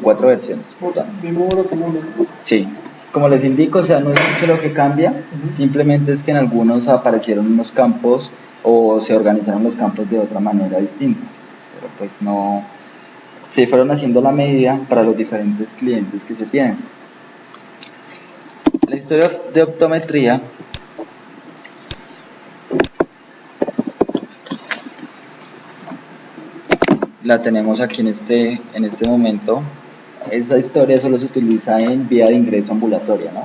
4 versiones. Vimos la segunda. Sí, como les indico, o sea, no es mucho lo que cambia, simplemente es que en algunos aparecieron unos campos o se organizaron los campos de otra manera distinta, pero pues no, se fueron haciendo la medida para los diferentes clientes que se tienen. La historia de optometría la tenemos aquí en este momento. Esa historia solo se utiliza en vía de ingreso ambulatoria, ¿no?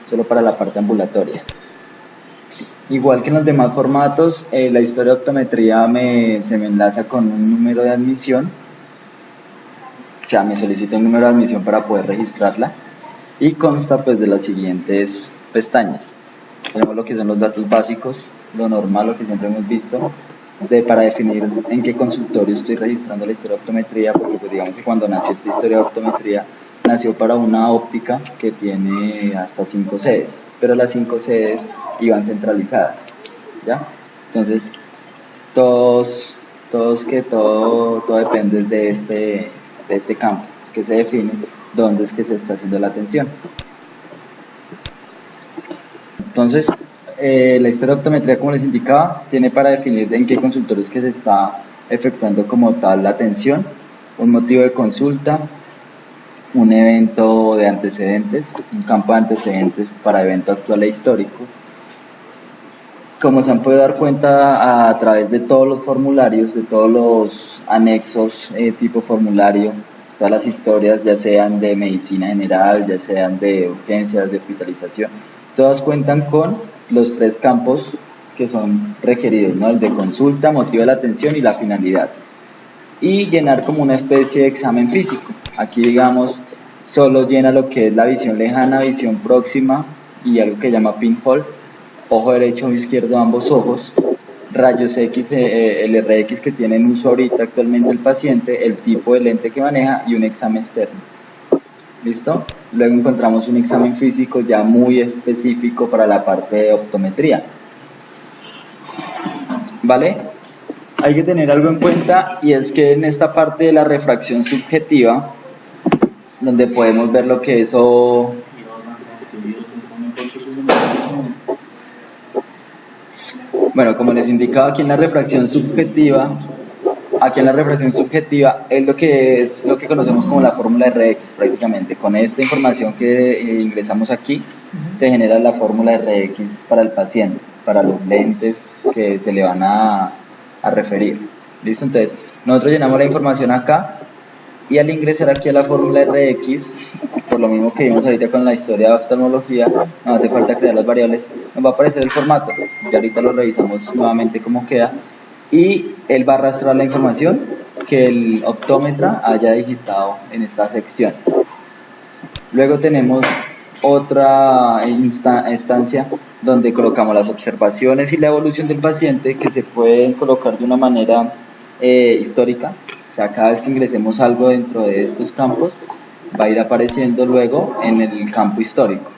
Solo para la parte ambulatoria. Igual que en los demás formatos, la historia de optometría se me enlaza con un número de admisión. O sea, me solicita un número de admisión para poder registrarla y consta pues de las siguientes pestañas. Tenemos lo que son los datos básicos, lo normal, lo que siempre hemos visto, para definir en qué consultorio estoy registrando la historia de optometría, porque pues digamos que cuando nació esta historia de optometría nació para una óptica que tiene hasta 5 sedes, pero las 5 sedes iban centralizadas, ¿ya? Entonces todo depende de este campo que se define dónde es que se está haciendo la atención. Entonces la historia de optometría, como les indicaba, tiene para definir en qué consultorios que se está efectuando como tal la atención, un motivo de consulta, un evento de antecedentes, un campo de antecedentes para evento actual e histórico. Como se han podido dar cuenta a través de todos los formularios, de todos los anexos tipo formulario, todas las historias, ya sean de medicina general, ya sean de urgencias, de hospitalización, todas cuentan con los 3 campos que son requeridos, ¿no? El de consulta, motivo de la atención y la finalidad. Y llenar como una especie de examen físico. Aquí, digamos, solo llena lo que es la visión lejana, visión próxima y algo que llama pinhole, ojo derecho o izquierdo, ambos ojos, rayos X, el RX que tiene en uso ahorita actualmente el paciente, el tipo de lente que maneja y un examen externo. ¿Listo? Luego encontramos un examen físico ya muy específico para la parte de optometría. ¿Vale? Hay que tener algo en cuenta, y es que en esta parte de la refracción subjetiva, donde podemos ver lo que es bueno, como les indicaba, aquí en la refracción subjetiva es lo que conocemos como la fórmula RX prácticamente. Con esta información que ingresamos aquí, se genera la fórmula RX para el paciente, para los lentes que se le van a referir. ¿Listo? Entonces, nosotros llenamos la información acá, y al ingresar aquí a la fórmula RX, por lo mismo que vimos ahorita con la historia de oftalmología, no hace falta crear las variables, nos va a aparecer el formato, y ahorita lo revisamos nuevamente cómo queda, y él va a arrastrar la información que el optómetra haya digitado en esta sección. Luego tenemos otra instancia donde colocamos las observaciones y la evolución del paciente, que se pueden colocar de una manera histórica. O sea, cada vez que ingresemos algo dentro de estos campos, va a ir apareciendo luego en el campo histórico.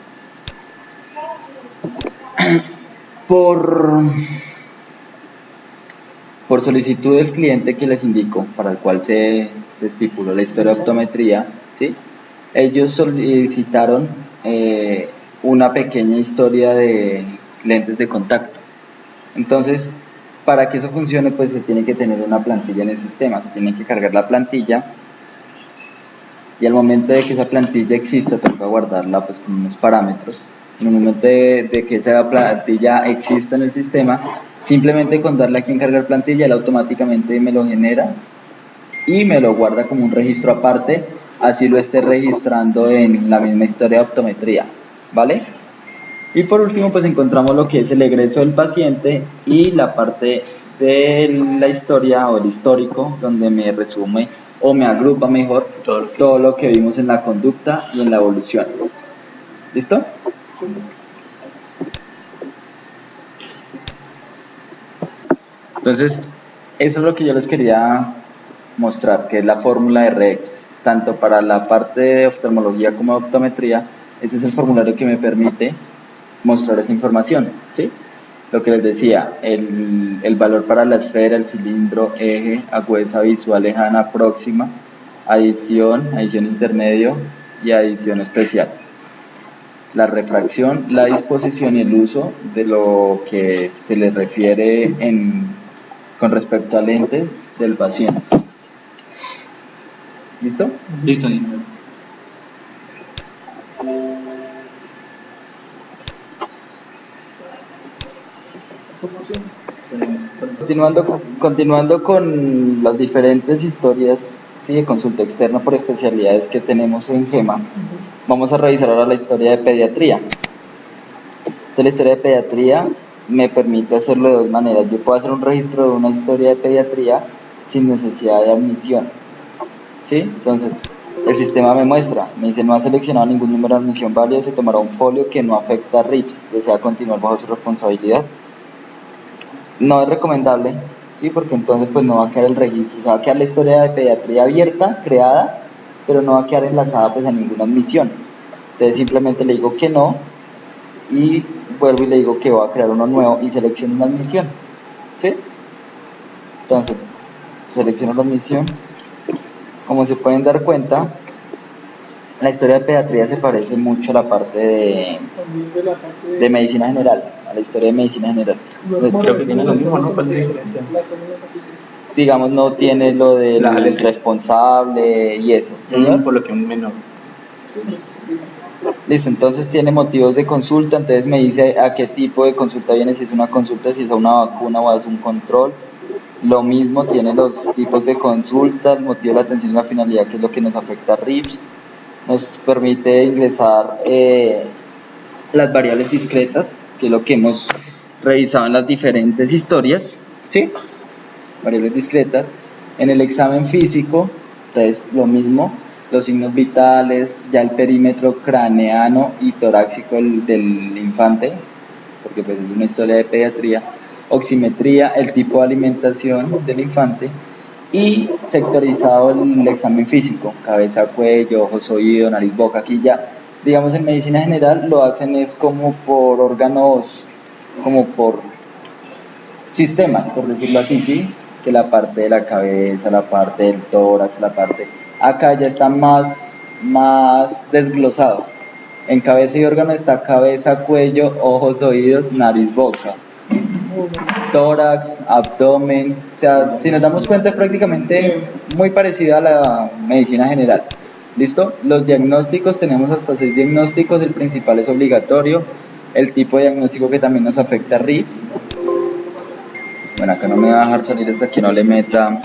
Por solicitud del cliente que les indico, para el cual se estipuló la historia de optometría, ¿sí? Ellos solicitaron una pequeña historia de lentes de contacto. Entonces, para que eso funcione, pues se tiene que tener una plantilla en el sistema, se tiene que cargar la plantilla, y al momento de que esa plantilla exista, toca guardarla pues con unos parámetros. En el momento de que esa plantilla exista en el sistema, simplemente con darle aquí en cargar plantilla, él automáticamente me lo genera y me lo guarda como un registro aparte, así lo esté registrando en la misma historia de optometría, ¿vale? Y por último, pues encontramos lo que es el egreso del paciente y la parte de la historia o el histórico, donde me resume o me agrupa mejor todo lo que vimos en la conducta y en la evolución. ¿Listo? Sí. Entonces, eso es lo que yo les quería mostrar, que es la fórmula RX, tanto para la parte de oftalmología como de optometría. Ese es el formulario que me permite mostrar esa información, ¿sí? Lo que les decía, el valor para la esfera, el cilindro, eje, agudeza visual lejana, próxima, adición intermedio y adición especial. La refracción, la disposición y el uso de lo que se le refiere con respecto a lentes del paciente. ¿Listo? Listo. Continuando con las diferentes historias, ¿sí?, de consulta externa por especialidades que tenemos en GEMA, vamos a revisar ahora la historia de pediatría. Entonces, la historia de pediatría me permite hacerlo de dos maneras. Yo puedo hacer un registro de una historia de pediatría sin necesidad de admisión, ¿sí? Entonces, el sistema me dice: no ha seleccionado ningún número de admisión válido, se tomará un folio que no afecta a RIPS, desea continuar bajo su responsabilidad. No es recomendable, ¿sí? Porque entonces pues no va a quedar el registro, va a quedar la historia de pediatría abierta, creada, pero no va a quedar enlazada pues a ninguna admisión. Entonces simplemente le digo que no y vuelvo y le digo que voy a crear uno nuevo y selecciono una admisión, ¿sí? Entonces selecciono la admisión. Como se pueden dar cuenta, la historia de pediatría se parece mucho a la parte de medicina general, a la historia de medicina general. Creo que tiene lo mismo, ¿no? ¿Cuál es la diferencia? Digamos, no tiene lo del responsable y eso, ¿señor? Por lo que un menor. Sí. Listo, entonces tiene motivos de consulta, entonces me dice a qué tipo de consulta viene, si es una consulta, si es a una vacuna o es un control. Lo mismo tiene los tipos de consulta, el motivo de la atención y la finalidad, que es lo que nos afecta a RIPS. Nos permite ingresar las variables discretas, que es lo que hemos revisado en las diferentes historias, ¿sí? Variables discretas. En el examen físico, entonces lo mismo, los signos vitales, ya el perímetro craneano y torácico del infante, porque pues es una historia de pediatría, oximetría, el tipo de alimentación del infante, y sectorizado el examen físico, cabeza, cuello, ojos, oído, nariz, boca. Aquí ya, digamos, en medicina general lo hacen es como por órganos, como por sistemas, por decirlo así, ¿sí? Que la parte de la cabeza, la parte del tórax, la parte... Acá ya está más desglosado. En cabeza y órgano está cabeza, cuello, ojos, oídos, nariz, boca. Tórax, abdomen, o sea, si nos damos cuenta es prácticamente muy parecida a la medicina general. ¿Listo? Los diagnósticos, tenemos hasta 6 diagnósticos, el principal es obligatorio, el tipo de diagnóstico que también nos afecta a RIPS. Bueno, acá no me va a dejar salir hasta que no le meta.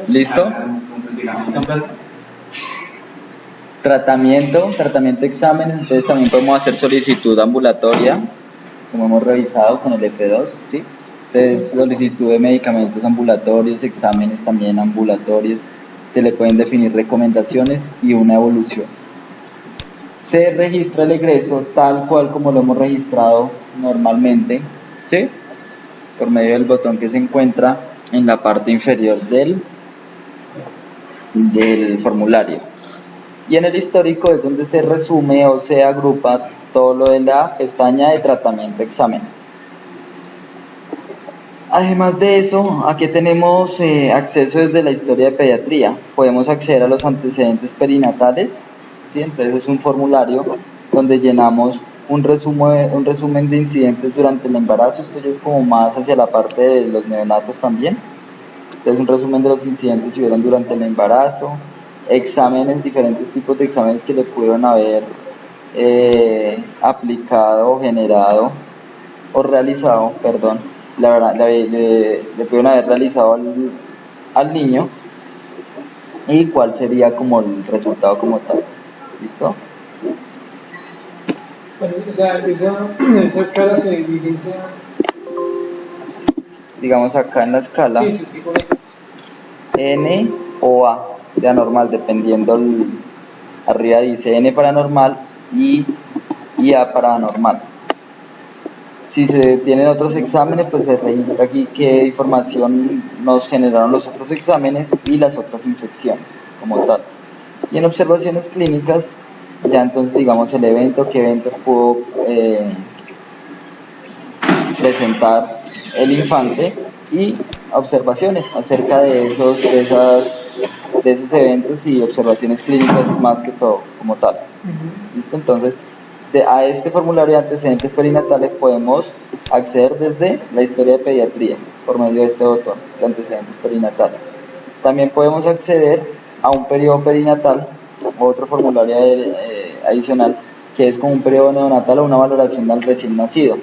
¿Listo? Tratamiento, exámenes. Entonces también podemos hacer solicitud ambulatoria, como hemos revisado con el F2, ¿sí? Entonces, solicitud de medicamentos ambulatorios, exámenes también ambulatorios, se le pueden definir recomendaciones y una evolución. Se registra el egreso tal cual como lo hemos registrado normalmente, ¿sí? Por medio del botón que se encuentra en la parte inferior del formulario. Y en el histórico es donde se resume o se agrupa todo lo de la pestaña de tratamiento exámenes. Además de eso, aquí tenemos acceso desde la historia de pediatría. Podemos acceder a los antecedentes perinatales, ¿sí? Entonces es un formulario donde llenamos un resumen de incidentes durante el embarazo. Esto ya es como más hacia la parte de los neonatos también. Entonces un resumen de los incidentes que hubieron durante el embarazo, exámenes, diferentes tipos de exámenes que le pudieron haber aplicado, generado o realizado, la verdad, le pudieron haber realizado al niño, y cuál sería como el resultado como tal. ¿Listo? Bueno, o sea, esa escala se evidencia. Digamos acá en la escala, Sí, correcto. N o A de anormal, dependiendo arriba dice N para normal y y A para anormal. Si se tienen otros exámenes, pues se registra aquí qué información nos generaron los otros exámenes y las otras infecciones como tal. Y en observaciones clínicas, ya entonces digamos el evento, qué eventos pudo presentar el infante y observaciones acerca de esos eventos y observaciones clínicas más que todo como tal. ¿Listo? Entonces, a este formulario de antecedentes perinatales podemos acceder desde la historia de pediatría por medio de este botón de antecedentes perinatales. También podemos acceder a un periodo perinatal, otro formulario adicional, que es como un periodo neonatal o una valoración del recién nacido.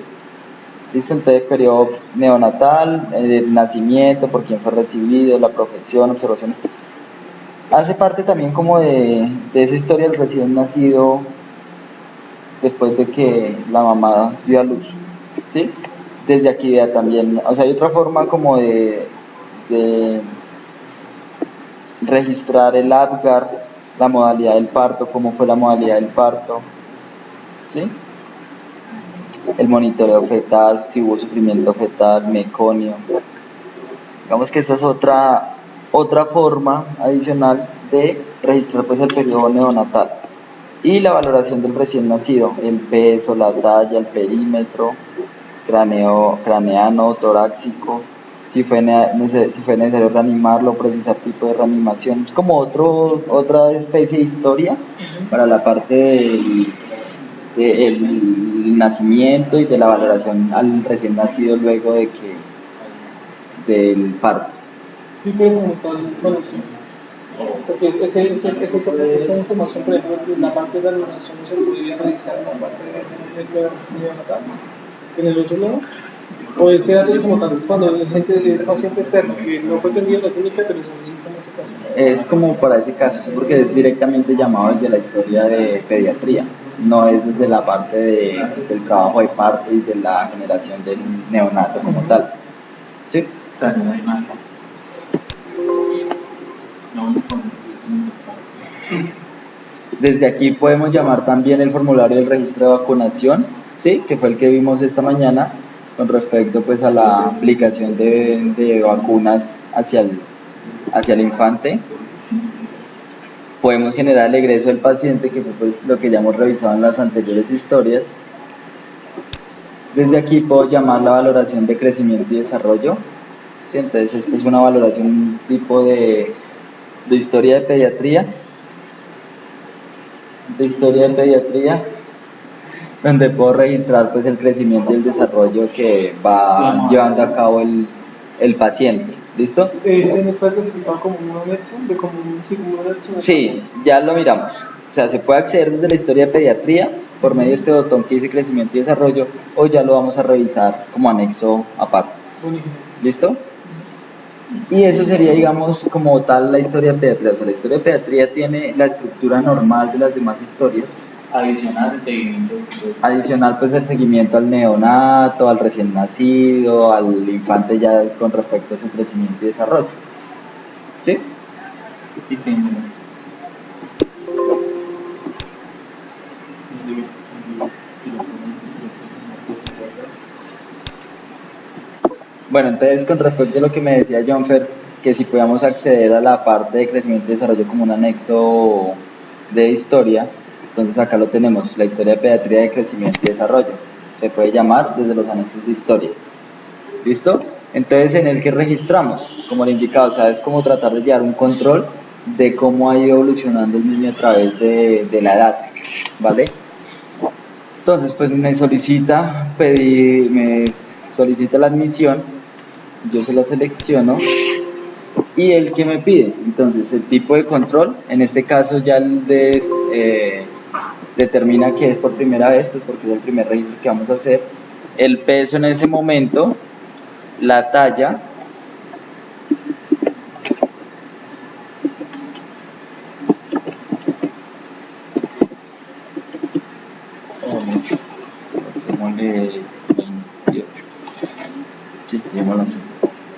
¿Listo? Entonces, periodo neonatal, el nacimiento, por quién fue recibido, la profesión, observaciones. Hace parte también como de esa historia del recién nacido después de que la mamá dio a luz, ¿sí? Desde aquí vea también, o sea, hay otra forma como de registrar el ADGAR, la modalidad del parto, cómo fue la modalidad del parto, ¿sí? El monitoreo fetal, si hubo sufrimiento fetal, meconio. Digamos que esa es otra forma adicional de registrar pues el periodo neonatal. Y la valoración del recién nacido, el peso, la talla, el perímetro, craneano, torácico, si fue necesario reanimarlo, precisar tipo de reanimación. Es como otra especie de historia para la parte del nacimiento y de la valoración al recién nacido luego del parto. Sí, pero como tal, bueno, sí. Porque esa información, por ejemplo, la parte de la donación no se podría realizar en la parte de neonatal, en el otro lado. O este dato es como tal, cuando hay gente es paciente externo que no fue atendido en la clínica, pero se realiza en ese caso. Es como para ese caso, es porque es directamente llamado desde la historia de pediatría, no es desde la parte del trabajo de parto y de la generación del neonato como tal. ¿Sí? Desde aquí podemos llamar también el formulario del registro de vacunación, ¿sí? Que fue el que vimos esta mañana con respecto pues a la aplicación de vacunas hacia el infante. Podemos generar el egreso del paciente, que fue pues lo que ya hemos revisado en las anteriores historias. Desde aquí puedo llamar la valoración de crecimiento y desarrollo, ¿sí? Entonces esta es una valoración tipo de historia de pediatría, donde puedo registrar pues el crecimiento y el desarrollo que va llevando a cabo el paciente. ¿Listo? ¿Ese no está clasificado como un anexo? Sí, ya lo miramos. O sea, se puede acceder desde la historia de pediatría por medio de este botón que dice crecimiento y desarrollo, o ya lo vamos a revisar como anexo aparte. ¿Listo? Y eso sería, digamos, como tal la historia de pediatría. O sea, la historia de pediatría tiene la estructura normal de las demás historias. Adicional, pues el seguimiento al neonato, al recién nacido, al infante ya con respecto a su crecimiento y desarrollo. ¿Sí? Y sí. Bueno, entonces con respecto a lo que me decía Jonfer, que si podíamos acceder a la parte de crecimiento y desarrollo como un anexo de historia, entonces acá lo tenemos, la historia de pediatría de crecimiento y desarrollo. Se puede llamar desde los anexos de historia. ¿Listo? Entonces en el que registramos, como le indicaba, o sea, es como tratar de llevar un control de cómo ha ido evolucionando el niño a través de la edad, ¿vale? Entonces pues me solicita la admisión, yo se la selecciono y el que me pide, entonces el tipo de control, en este caso ya determina que es por primera vez, pues porque es el primer registro que vamos a hacer, el peso en ese momento, la talla,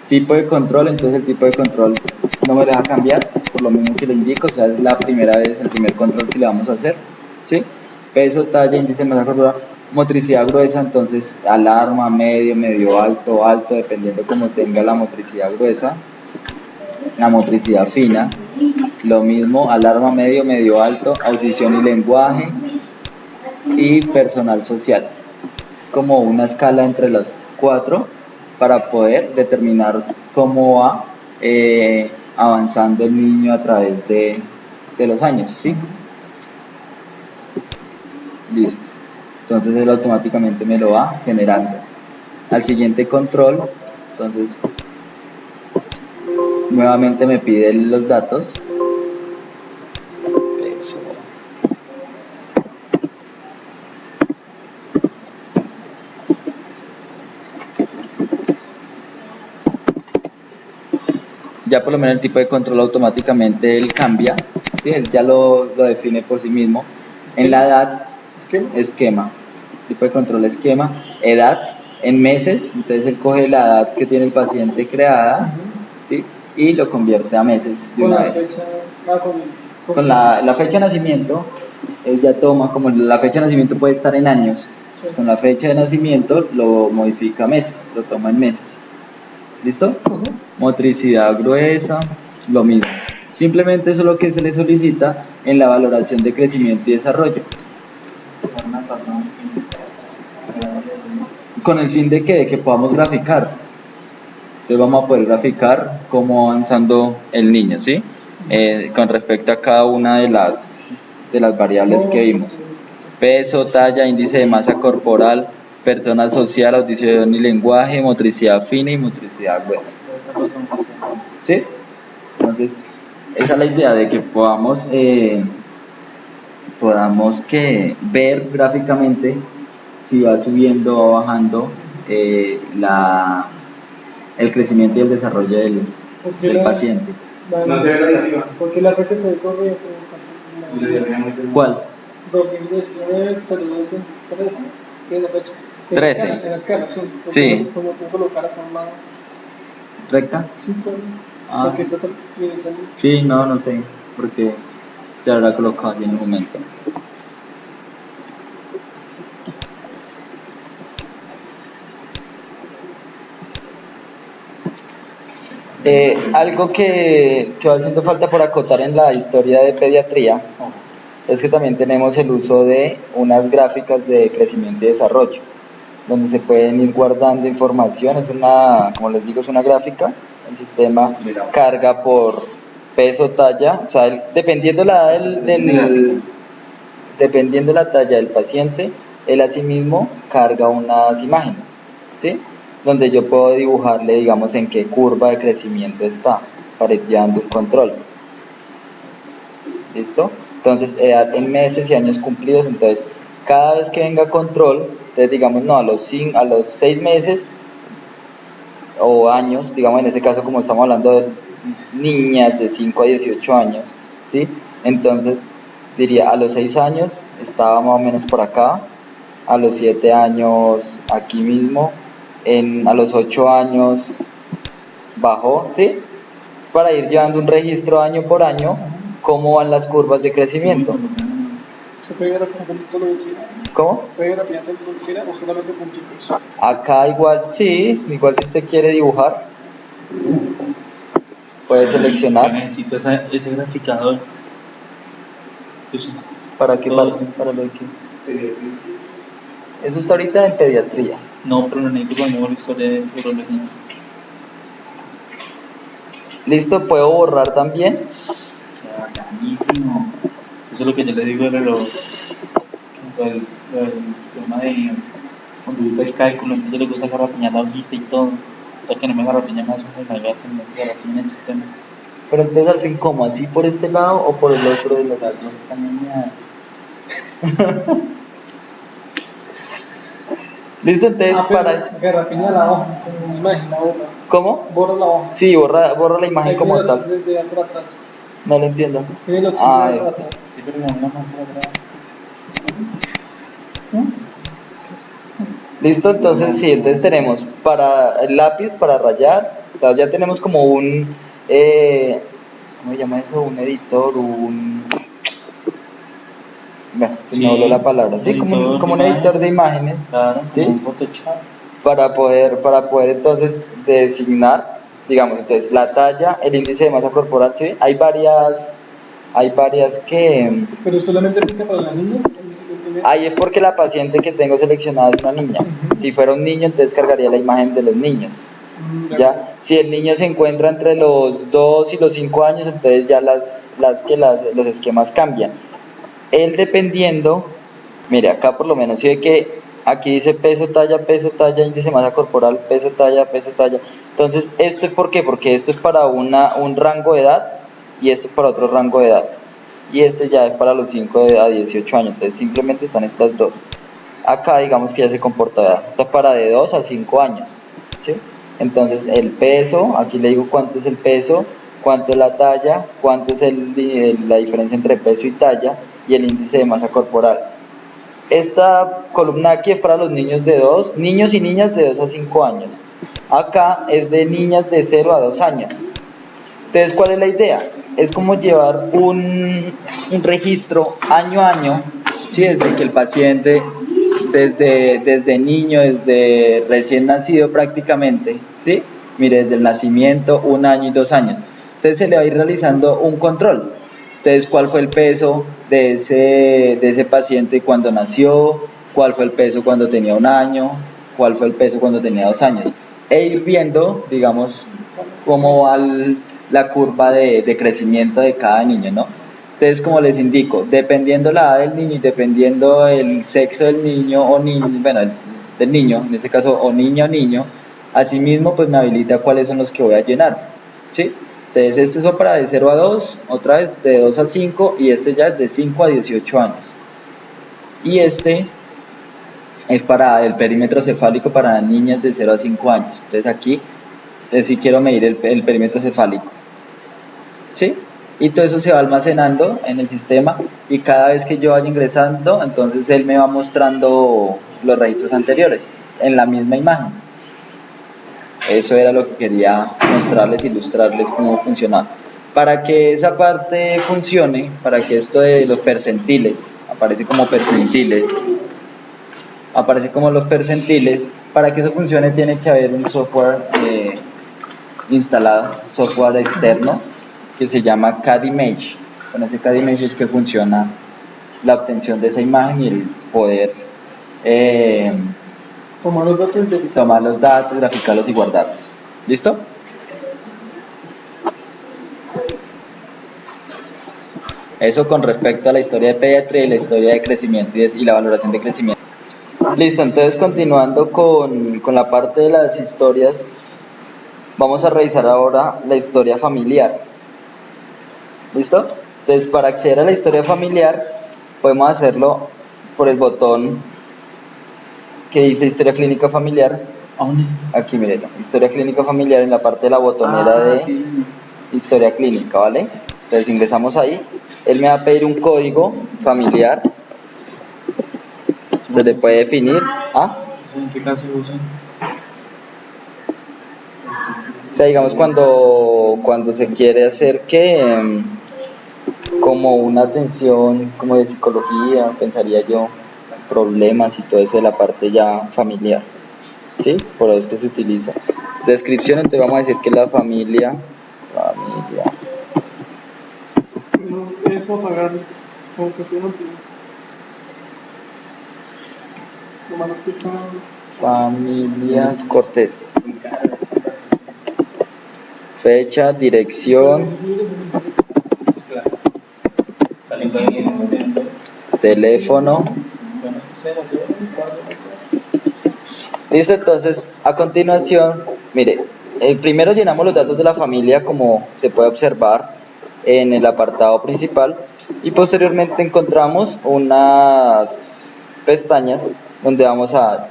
tipo de control, entonces el tipo de control no me deja cambiar, por lo mismo que le indico, o sea, es la primera vez, el primer control que le vamos a hacer, ¿sí? peso, talla, índice de masa corporal, motricidad gruesa, entonces alarma, medio, medio alto, alto, dependiendo cómo tenga la motricidad gruesa. La motricidad fina, lo mismo, alarma, medio, medio alto, audición y lenguaje, y personal social, como una escala entre las cuatro para poder determinar cómo va avanzando el niño a través de los años, ¿sí? Listo. Entonces él automáticamente me lo va generando. Al siguiente control, entonces nuevamente me pide los datos. Eso. Ya por lo menos el tipo de control automáticamente él cambia, ¿sí? Él ya lo define por sí mismo. En la edad, esquema, tipo de control esquema, edad en meses, entonces él coge la edad que tiene el paciente creada, ¿sí? Y lo convierte a meses de una vez. Con la fecha de nacimiento, él ya toma, como la fecha de nacimiento puede estar en años, pues con la fecha de nacimiento lo modifica a meses, lo toma en meses. ¿Listo? Motricidad gruesa, lo mismo. Simplemente eso es lo que se le solicita en la valoración de crecimiento y desarrollo. Con el fin de que podamos graficar. Entonces vamos a poder graficar cómo va avanzando el niño, ¿sí? Con respecto a cada una de las variables que vimos. Peso, talla, índice de masa corporal, persona social, audición y lenguaje, motricidad fina y motricidad gruesa. ¿Sí? Entonces, esa es la idea de que podamos ver gráficamente si va subiendo o bajando el crecimiento y el desarrollo del paciente. Porque la fecha se corre. ¿Cuál? 2019, 13, ¿qué es la fecha? 13. En la escala, sí. Sí. Como tú colocar a forma ¿Recta? Sí, claro. Ah. Porque está tan iniciando. Sí, no sé, porque se habrá colocado así en un momento. Algo que va haciendo falta por acotar en la historia de pediatría es que también tenemos el uso de unas gráficas de crecimiento y desarrollo, donde se pueden ir guardando información. Es una, como les digo, es una gráfica. El sistema carga por peso, talla, o sea, dependiendo la edad dependiendo la talla del paciente, él asimismo carga unas imágenes, ¿sí? Donde yo puedo dibujarle, digamos, en qué curva de crecimiento está, para ir llevando un control. ¿Listo? Entonces, edad en meses y años cumplidos. Entonces, cada vez que venga control, entonces digamos, no, a los 6 meses o años, digamos en ese caso como estamos hablando de niñas de 5 a 18 años, ¿sí? Entonces, diría, a los 6 años estaba más o menos por acá, a los 7 años aquí mismo, a los 8 años bajó, ¿sí? Para ir llevando un registro año por año, cómo van las curvas de crecimiento. ¿Se puede ver con puntitos lo que quiera? ¿Cómo? ¿Puede ver apiante lo que quiera o solamente puntitos? Acá igual, sí, igual si usted quiere dibujar, puede seleccionar. Yo necesito ese graficador. Eso. ¿Para qué? Para lo que. Eso está ahorita en pediatría. No, pero lo necesito cuando hago la historia de urología. Listo, puedo borrar también. Bacanísimo. Eso es lo que yo le digo de el tema de cuando gusta el cálculo, entonces yo le gusta garrapiñar la hojita y todo. Para que no me garrapiña más, pues me gastan en garrapiña en el sistema. Pero entonces al fin, ¿cómo? ¿Así por este lado o por el otro de los Las dos están alineadas. Listo, entonces para eso. Garrapiña la hoja, como una imagen, la borra. ¿Cómo? Borra la hoja. Sí, borra la imagen como Tiene la tal. opción de por atrás. No lo entiendo. Tiene la opción de por este. atrás. Sí, pero no una más por atrás. Listo, entonces sí, entonces tenemos para el lápiz, para rayar, o sea, ya tenemos como un, ¿cómo se llama eso? Un editor, bueno, Sí, no hablo la palabra, sí, editor como un de editor de imágenes, Claro, ¿sí? como un Photoshop. Para poder entonces designar, digamos, entonces la talla, el índice de masa corporal, ¿sí? Hay varias que, Pero solamente aplica para las niñas. ahí es porque la paciente que tengo seleccionada es una niña. Si fuera un niño, entonces cargaría la imagen de los niños. Ya, si el niño se encuentra entre los 2 y los 5 años, entonces ya los esquemas cambian. Él dependiendo, mire, acá por lo menos, si ve que aquí dice peso, talla, índice de masa corporal, peso, talla. Entonces, ¿esto es por qué? Porque esto es para un rango de edad y esto es para otro rango de edad. Y este ya es para los 5 a 18 años, entonces simplemente están estas dos. Acá digamos que ya se comporta, ¿verdad? Esta es para de 2 a 5 años, ¿sí? Entonces el peso, aquí le digo cuánto es el peso, cuánto es la talla, cuánto es la diferencia entre peso y talla y el índice de masa corporal. Esta columna aquí es para los niños niños y niñas de 2 a 5 años. Acá es de niñas de 0 a 2 años. Entonces, ¿cuál es la idea? Es como llevar un registro año a año, ¿sí? Desde que el paciente, desde niño, desde recién nacido prácticamente, ¿sí? Mire, desde el nacimiento, 1 año y 2 años. Entonces se le va a ir realizando un control. Entonces, ¿cuál fue el peso de ese paciente cuando nació? ¿Cuál fue el peso cuando tenía 1 año? ¿Cuál fue el peso cuando tenía 2 años? E ir viendo, digamos, cómo va la curva de crecimiento de cada niño, ¿no? Entonces, como les indico, dependiendo la edad del niño y dependiendo el sexo del niño o niño, bueno, del niño, en este caso, o niño, asimismo, pues me habilita cuáles son los que voy a llenar, ¿sí? Entonces, este es para de 0 a 2, otra vez de 2 a 5 y este ya es de 5 a 18 años. Y este es para el perímetro cefálico para niñas de 0 a 5 años. Entonces, aquí si quiero medir el perímetro cefálico, ¿sí? Y todo eso se va almacenando en el sistema y cada vez que yo vaya ingresando, entonces él me va mostrando los registros anteriores en la misma imagen. Eso era lo que quería mostrarles, ilustrarles cómo funcionaba. Para que esa parte funcione, para que esto de los percentiles, aparece como los percentiles, para que eso funcione tiene que haber un software instalado, software externo que se llama CAD Image. Con ese CAD Image es que funciona la obtención de esa imagen y el poder tomar los datos, graficarlos y guardarlos. ¿Listo? Eso con respecto a la historia de pediatría y la historia de crecimiento y la valoración de crecimiento. Listo, entonces continuando con la parte de las historias, vamos a revisar ahora la historia familiar. ¿Listo? Entonces, para acceder a la historia familiar, podemos hacerlo por el botón que dice Historia Clínica Familiar. Aquí, miren, Historia Clínica Familiar en la parte de la botonera de Historia Clínica, ¿vale? Entonces, ingresamos ahí. Él me va a pedir un código familiar. Se le puede definir. ¿En qué caso lo usan? O sea, digamos cuando se quiere hacer como una atención como de psicología, pensaría yo, problemas y todo eso de la parte ya familiar, ¿sí? Por eso es que se utiliza. Descripción, entonces vamos a decir que la familia. No, eso apagar, como se tiene lo malo que está. Familia Cortés. Fecha, dirección, teléfono. Listo, entonces a continuación, mire, primero llenamos los datos de la familia como se puede observar en el apartado principal y posteriormente encontramos unas pestañas donde vamos a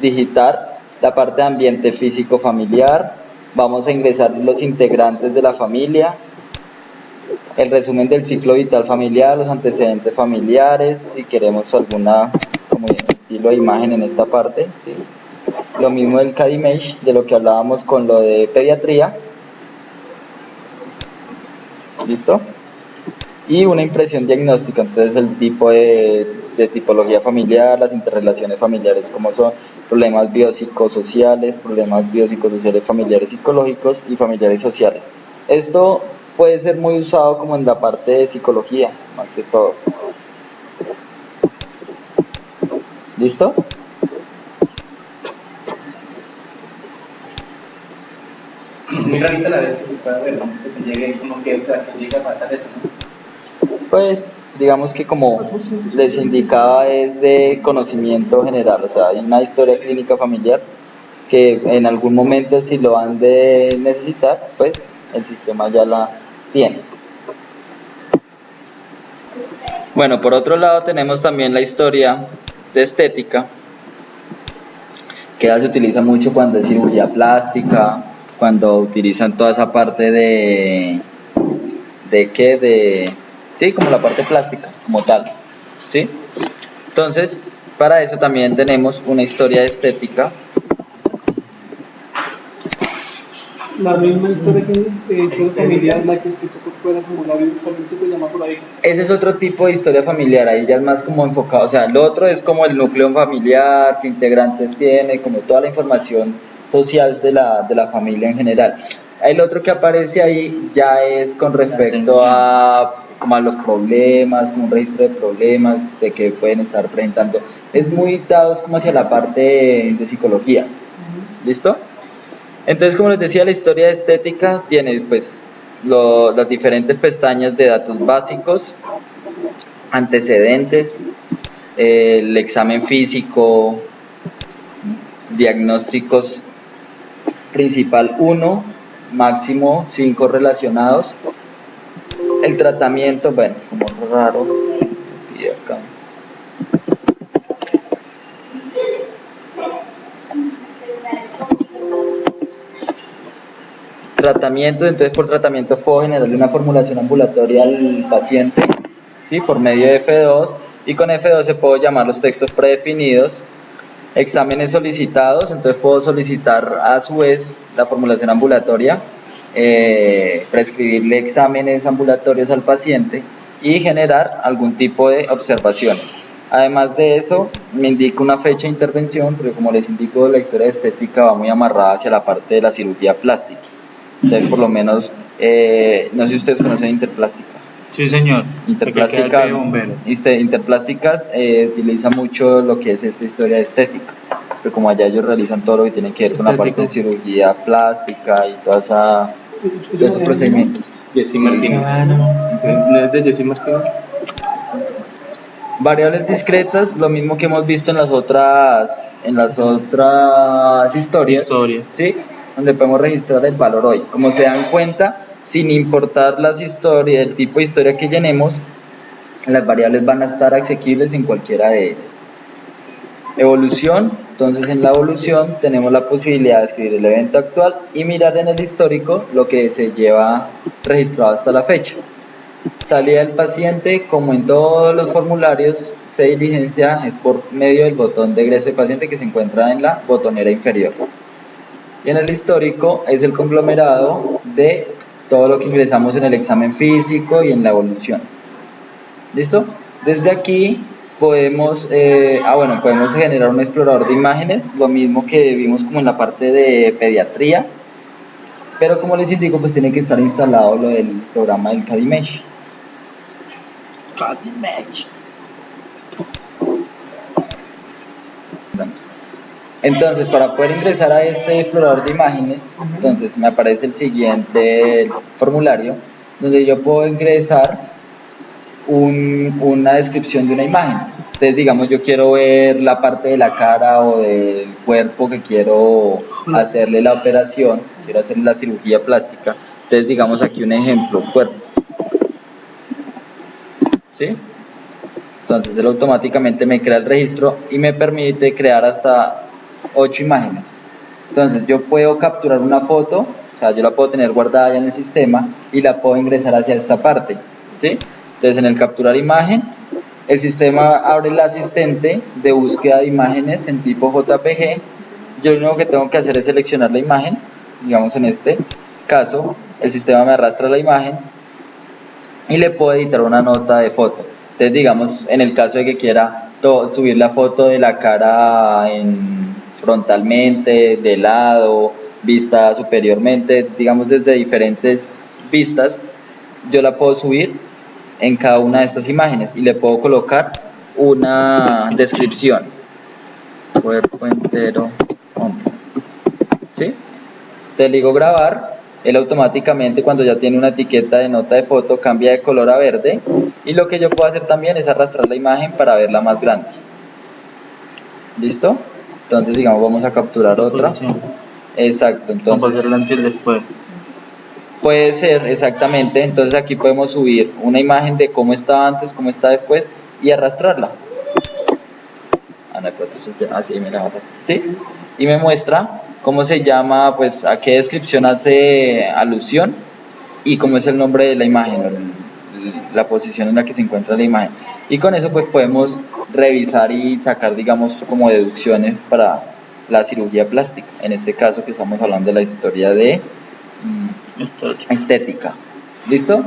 digitar la parte de ambiente físico familiar, vamos a ingresar los integrantes de la familia, el resumen del ciclo vital familiar, los antecedentes familiares, si queremos alguna como estilo de imagen en esta parte, ¿sí? Lo mismo del CAD Image, de lo que hablábamos con lo de pediatría. ¿Listo? y una impresión diagnóstica. Entonces el tipo de tipología familiar, las interrelaciones familiares, como son problemas biopsicosociales, familiares psicológicos y familiares sociales. Esto puede ser muy usado como en la parte de psicología, más que todo. ¿Listo? Muy rarita la vez que se pueda ver, ¿no? Que se llegue, como que, o sea, se llegue a matar eso, ¿no? Pues digamos que como les indicaba es de conocimiento general, o sea, hay una historia clínica familiar que en algún momento si lo han de necesitar, pues el sistema ya la tiene. Bueno, por otro lado tenemos también la historia de estética, que ya se utiliza mucho cuando es cirugía plástica, cuando utilizan toda esa parte sí, como la parte plástica, como tal, ¿sí? Entonces, para eso también tenemos una historia estética. La misma historia que historia familiar, la que explicó por fuera el formulario, también se puede llamar por ahí. Ese es otro tipo de historia familiar, ahí ya es más como enfocado, o sea, lo otro es como el núcleo familiar, qué integrantes tiene, como toda la información social de la familia en general. El otro que aparece ahí ya es con respecto a como a los problemas, como un registro de problemas de que pueden estar presentando. Es muy dados como hacia la parte de psicología. ¿Listo? Entonces, como les decía, la historia estética tiene pues las diferentes pestañas de datos básicos, antecedentes, el examen físico, diagnósticos principal 1, máximo 5 relacionados, el tratamiento, bueno, como raro, y acá. Tratamientos, entonces por tratamiento puedo generarle una formulación ambulatoria al paciente, ¿sí? Por medio de F2, y con F2 puedo llamar los textos predefinidos. Exámenes solicitados, entonces puedo solicitar a su vez la formulación ambulatoria, prescribirle exámenes ambulatorios al paciente y generar algún tipo de observaciones. Además de eso, me indica una fecha de intervención, porque como les indico, la historia estética va muy amarrada hacia la parte de la cirugía plástica. Entonces, por lo menos, no sé si ustedes conocen Interplástica. Sí, señor. Interplásticas utiliza mucho lo que es esta historia de estética, pero como allá ellos realizan todo lo que tiene que ver con la parte de cirugía plástica y todos esos procedimientos. Jessy Martínez. ¿No es de Jessy Martínez? Variables discretas, lo mismo que hemos visto en las otras historias. ¿Sí? Donde podemos registrar el valor hoy. Como se dan cuenta, sin importar las historias, el tipo de historia que llenemos, las variables van a estar asequibles en cualquiera de ellas. Evolución, entonces en la evolución tenemos la posibilidad de escribir el evento actual y mirar en el histórico lo que se lleva registrado hasta la fecha. Salida del paciente, como en todos los formularios, se diligencia por medio del botón de egreso de paciente que se encuentra en la botonera inferior. Y en el histórico es el conglomerado de todo lo que ingresamos en el examen físico y en la evolución. ¿Listo? Desde aquí podemos generar un explorador de imágenes, lo mismo que vimos como en la parte de pediatría, pero como les indico, pues tiene que estar instalado lo del programa del CADIMESH. Entonces, para poder ingresar a este explorador de imágenes, entonces me aparece el siguiente formulario, donde yo puedo ingresar una descripción de una imagen. Entonces, digamos, yo quiero ver la parte de la cara o del cuerpo que quiero hacerle la operación, quiero hacerle la cirugía plástica. Entonces, digamos aquí un ejemplo, cuerpo. ¿Sí? Entonces, él automáticamente me crea el registro y me permite crear hasta 8 imágenes. Entonces yo puedo capturar una foto, o sea, yo la puedo tener guardada ya en el sistema y la puedo ingresar hacia esta parte, ¿sí? Entonces en el capturar imagen, el sistema abre el asistente de búsqueda de imágenes en tipo JPG. Yo lo único que tengo que hacer es seleccionar la imagen, digamos en este caso, el sistema me arrastra la imagen, y le puedo editar una nota de foto. Entonces, digamos, en el caso de que quiera subir la foto de la cara frontalmente, de lado, vista superiormente, digamos desde diferentes vistas, yo la puedo subir en cada una de estas imágenes y le puedo colocar una descripción. Cuerpo entero, hombre. ¿Sí? Te le digo grabar, él automáticamente cuando ya tiene una etiqueta de nota de foto cambia de color a verde, y lo que yo puedo hacer también es arrastrar la imagen para verla más grande. ¿Listo? Entonces digamos vamos a capturar otra. Exacto, entonces vamos a hacerla antes y después. puede ser exactamente, entonces aquí podemos subir una imagen de cómo estaba antes, cómo está después y arrastrarla. Así me la arrastro, ¿sí? Y me muestra cómo se llama, pues a qué descripción hace alusión y cómo es el nombre de la imagen, la posición en la que se encuentra la imagen. Y con eso pues podemos revisar y sacar, digamos, como deducciones para la cirugía plástica. En este caso que estamos hablando de la historia de estética. ¿Listo?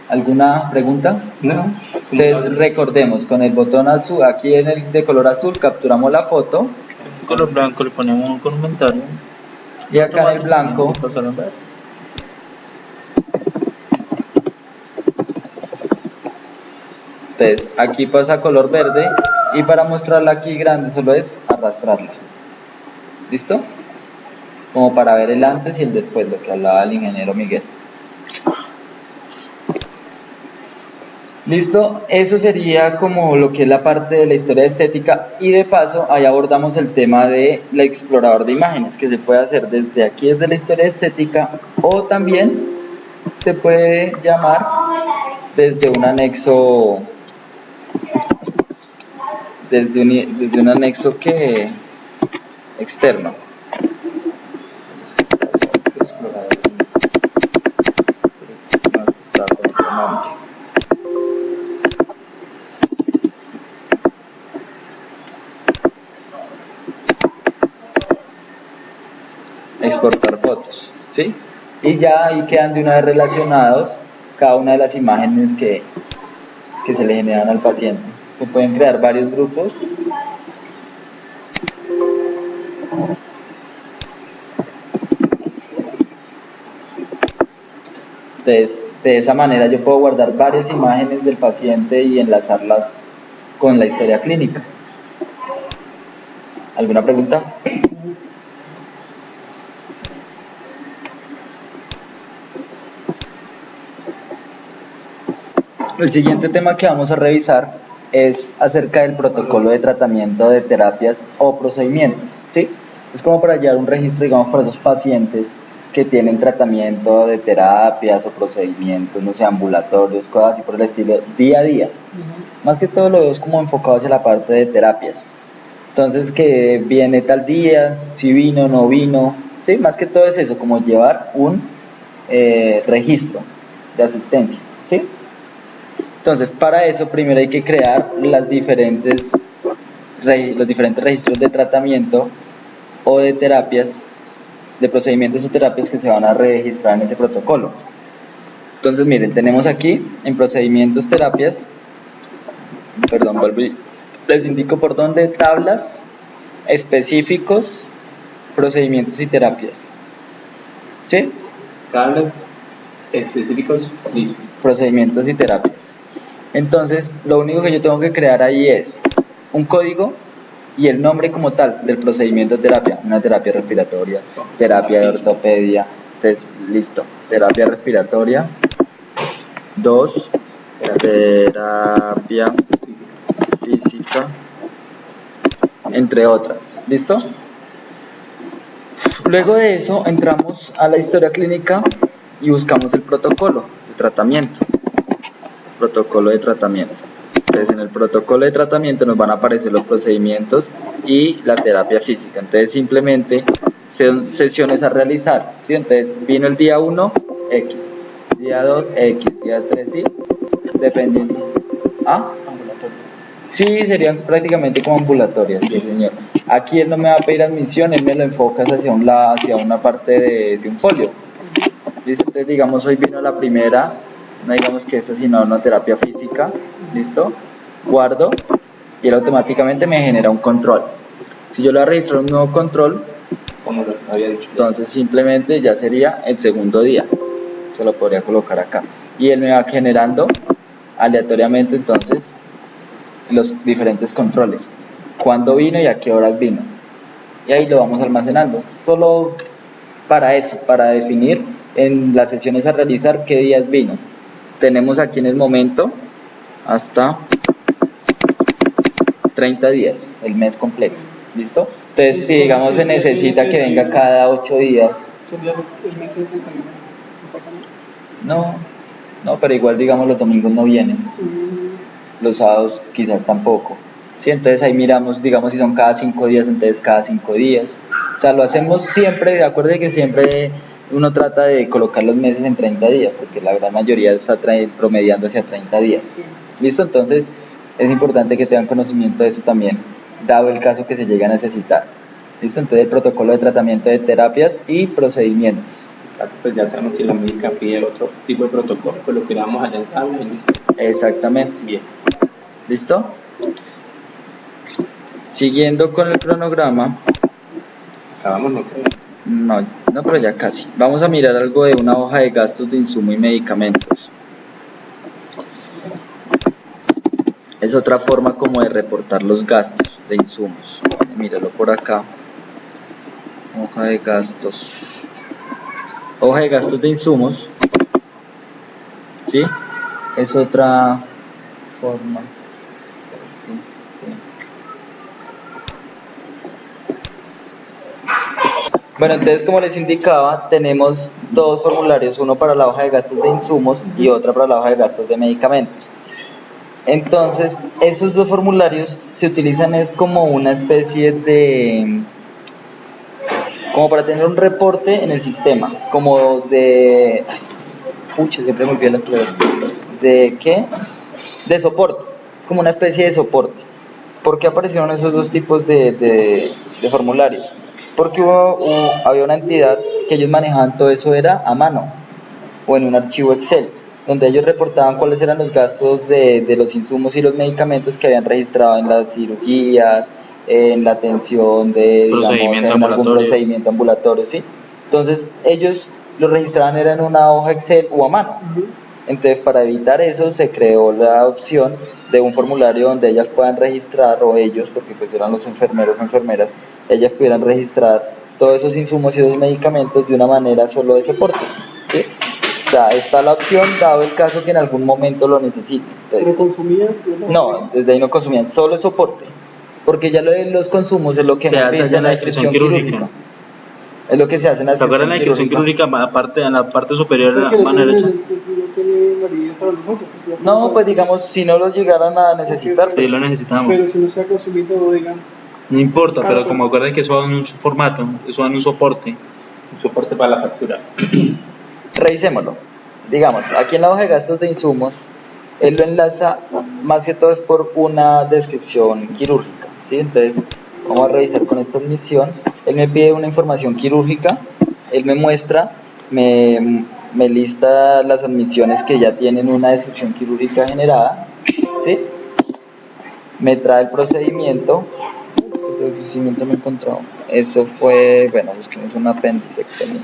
¿Alguna pregunta? No. Entonces recordemos, con el botón azul, aquí en el de color azul, capturamos la foto. Color blanco le ponemos un comentario. Y acá en el blanco entonces aquí pasa a color verde, y para mostrarla aquí grande solo es arrastrarla. ¿Listo? Como para ver el antes y el después, lo que hablaba el ingeniero Miguel. Listo, eso sería como lo que es la parte de la historia estética, y de paso ahí abordamos el tema de la explorador de imágenes, que se puede hacer desde aquí, desde la historia estética, o también se puede llamar desde un anexo, desde un anexo que externo. Exportar fotos, ¿sí? Y ya ahí quedan de una vez relacionados cada una de las imágenes que se le generan al paciente. Se pueden crear varios grupos. Entonces, de esa manera yo puedo guardar varias imágenes del paciente y enlazarlas con la historia clínica. ¿Alguna pregunta? El siguiente tema que vamos a revisar es acerca del protocolo de tratamiento de terapias o procedimientos, ¿sí? Es como para llevar un registro, digamos, para esos pacientes que tienen tratamiento de terapias o procedimientos, no sé, ambulatorios, cosas así por el estilo, día a día. Más que todo lo veo como enfocado hacia la parte de terapias. Entonces, que viene tal día, si vino, no vino, ¿sí? Más que todo es eso, como llevar un registro de asistencia, ¿sí? Entonces, para eso primero hay que crear los diferentes registros de tratamiento o de terapias, de procedimientos o terapias que se van a registrar en ese protocolo. Entonces, miren, tenemos aquí en procedimientos, terapias, les indico por dónde: tablas, específicos, procedimientos y terapias. ¿Sí? Tablas, específicos, listo. Procedimientos y terapias. Entonces, lo único que yo tengo que crear ahí es un código y el nombre como tal del procedimiento de terapia. Una terapia respiratoria, terapia de ortopedia. Entonces, listo. Terapia respiratoria. 2. Terapia física. Entre otras. ¿Listo? Luego de eso, entramos a la historia clínica y buscamos el protocolo de tratamiento. Protocolo de tratamiento. Entonces, en el protocolo de tratamiento nos van a aparecer los procedimientos y la terapia física. Entonces, simplemente son sesiones a realizar, ¿sí? Entonces, vino el día 1, X, día 2, X, día 3, ¿sí? Dependiendo. ¿Ah? Sí, serían prácticamente como ambulatorias, sí, señor. Aquí él no me va a pedir admisión, él me lo enfoca hacia un lado, hacia una parte de un folio. ¿Listo? Entonces, digamos, hoy vino la primera no digamos que esta sino una terapia física, ¿listo? Guardo y él automáticamente me genera un control. Si yo le registro un nuevo control, como lo había dicho. entonces simplemente ya sería el segundo día. Se lo podría colocar acá. Y él me va generando aleatoriamente entonces los diferentes controles. Cuándo vino y a qué horas vino. Y ahí lo vamos almacenando. Solo para eso, para definir en las sesiones a realizar qué días vino. Tenemos aquí en el momento hasta 30 días, el mes completo. ¿Listo? Entonces, si digamos se necesita que venga cada 8 días. Son días el mes 31, no pasa nada. No, pero igual digamos los domingos no vienen, los sábados quizás tampoco. Sí, entonces ahí miramos, digamos si son cada 5 días, entonces cada 5 días. O sea, lo hacemos siempre, de acuerdo de que siempre uno trata de colocar los meses en 30 días, porque la gran mayoría está promediando hacia 30 días. Sí. ¿Listo? Entonces es importante que tengan conocimiento de eso también, dado el caso que se llegue a necesitar. ¿Listo? Entonces el protocolo de tratamiento de terapias y procedimientos. Caso, pues ya sabemos si la médica pide otro tipo de protocolo, pues lo creamos allá en tabla y listo. Exactamente. Bien. ¿Listo? Siguiendo con el cronograma. Acabamos, no creo. No, pero ya casi. Vamos a mirar algo de una hoja de gastos de insumo y medicamentos. Es otra forma como de reportar los gastos de insumos. Míralo por acá. Hoja de gastos. Hoja de gastos de insumos. ¿Sí? Es otra forma. Bueno, entonces como les indicaba, tenemos dos formularios, uno para la hoja de gastos de insumos y otra para la hoja de gastos de medicamentos. Entonces, esos dos formularios se utilizan es como una especie de, como para tener un reporte en el sistema, como de, siempre me olvidé la palabra, ¿de qué? De soporte, es como una especie de soporte. ¿Por qué aparecieron esos dos tipos de formularios? Porque había una entidad que ellos manejaban todo eso era a mano o en un archivo Excel, donde ellos reportaban cuáles eran los gastos de los insumos y los medicamentos que habían registrado en las cirugías, en la atención de, digamos, en algún procedimiento ambulatorio, ¿sí? Entonces ellos lo registraban era en una hoja Excel o a mano. Entonces, para evitar eso se creó la opción de un formulario donde ellas puedan registrar, o ellos, porque pues eran los enfermeros o enfermeras, ellas pudieran registrar todos esos insumos y esos medicamentos de una manera solo de soporte, ¿sí? O sea, está la opción dado el caso que en algún momento lo necesiten. ¿Pero consumían? No, desde ahí no consumían, solo el soporte, porque ya lo de los consumos es lo que se hace allá en la descripción quirúrgica. Es lo que se hace en la ¿Se acuerdan la descripción quirúrgica? Aparte, en la parte superior de la mano derecha. No, pues digamos, si no lo llegaran a necesitar, sí, lo necesitamos. Pero si no se ha consumido, digamos. No importa, pero como acuerdan que eso va en un formato, eso va en un soporte para la factura. Revisémoslo. Digamos, aquí en la hoja de gastos de insumos, él lo enlaza más que todo es por una descripción quirúrgica, ¿sí? Entonces, vamos a revisar con esta admisión. Él me pide una información quirúrgica, él me muestra, me lista las admisiones que ya tienen una descripción quirúrgica generada, ¿sí? Me trae el procedimiento. ¿Qué procedimiento me he encontrado? Eso fue, bueno, busquemos un apendicectomía.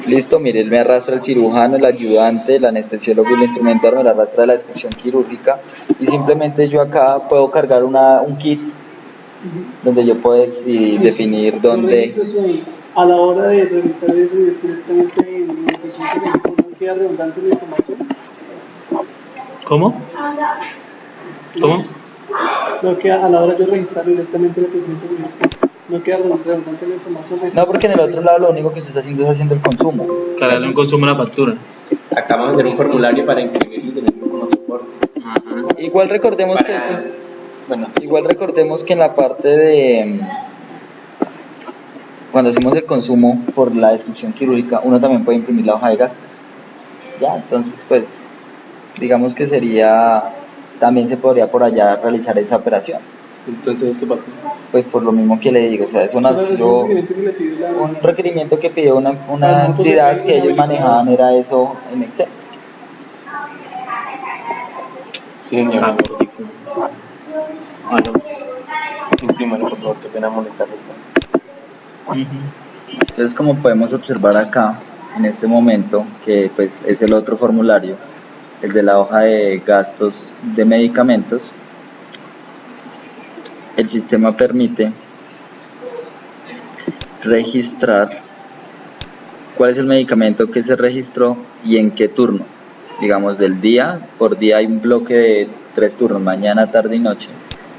Listo, mire, él me arrastra el cirujano, el ayudante, el anestesiólogo y el instrumental, me la arrastra la descripción quirúrgica y simplemente yo acá puedo cargar un kit donde yo puedo definir dónde. A la hora de revisar eso directamente en la impresión quirúrgica, ¿no queda redundante la información? ¿Cómo? No queda a la hora de revisar directamente la impresión quirúrgica. No queda redundante la información. No, porque en el otro lado lo único que se está haciendo es haciendo el consumo. Cargarle un consumo a la factura. Acá vamos a hacer un formulario para imprimirlo y tenerlo como soporte. Igual recordemos que esto, igual recordemos que en la parte de cuando hacemos el consumo por la descripción quirúrgica, uno también puede imprimir la hoja de gastos. Ya, entonces pues digamos que también se podría por allá realizar esa operación. Entonces, ¿esto para qué? Pues por lo mismo que le digo, o sea, eso nació, un requerimiento que pidió una entidad que ellos manejaban, era eso en Excel. Sí, señor. Ah, no. Imprímalo, por favor, qué pena molestarles. Entonces, como podemos observar acá, en este momento, que pues es el otro formulario, el de la hoja de gastos de medicamentos, el sistema permite registrar cuál es el medicamento que se registró y en qué turno. Digamos, del día, por día hay un bloque de 3 turnos, mañana, tarde y noche.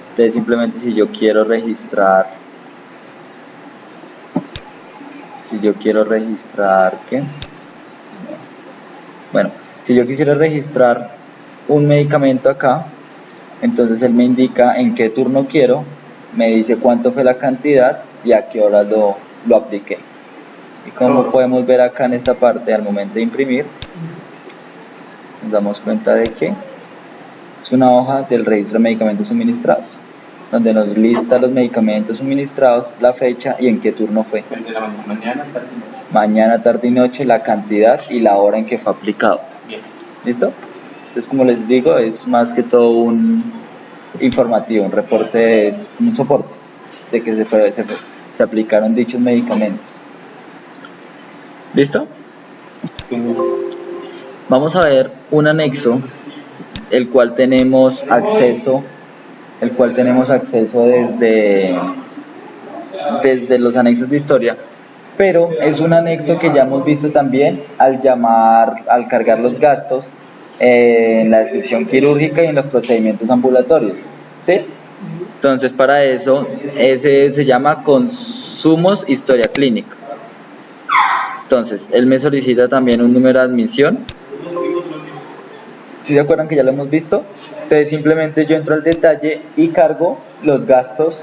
Entonces, simplemente si yo quiero registrar, ¿qué? Bueno, si yo quisiera registrar un medicamento acá, entonces él me indica en qué turno quiero, me dice cuánto fue la cantidad y a qué hora lo apliqué. Y como podemos ver acá en esta parte, al momento de imprimir, nos damos cuenta de que es una hoja del registro de medicamentos suministrados, donde nos lista los medicamentos suministrados, la fecha y en qué turno fue. Mañana, tarde y noche, la cantidad y la hora en que fue aplicado. Bien. ¿Listo? Entonces, como les digo, es más que todo un informativo, un reporte, es un soporte de que se aplicaron dichos medicamentos. ¿Listo? Sí. Vamos a ver un anexo, el cual tenemos acceso desde los anexos de historia, pero es un anexo que ya hemos visto también al cargar los gastos en la descripción quirúrgica y en los procedimientos ambulatorios, ¿sí? Entonces, para eso, ese se llama consumos historia clínica. Entonces, él me solicita también un número de admisión. ¿Sí se acuerdan que ya lo hemos visto? Entonces, simplemente yo entro al detalle y cargo los gastos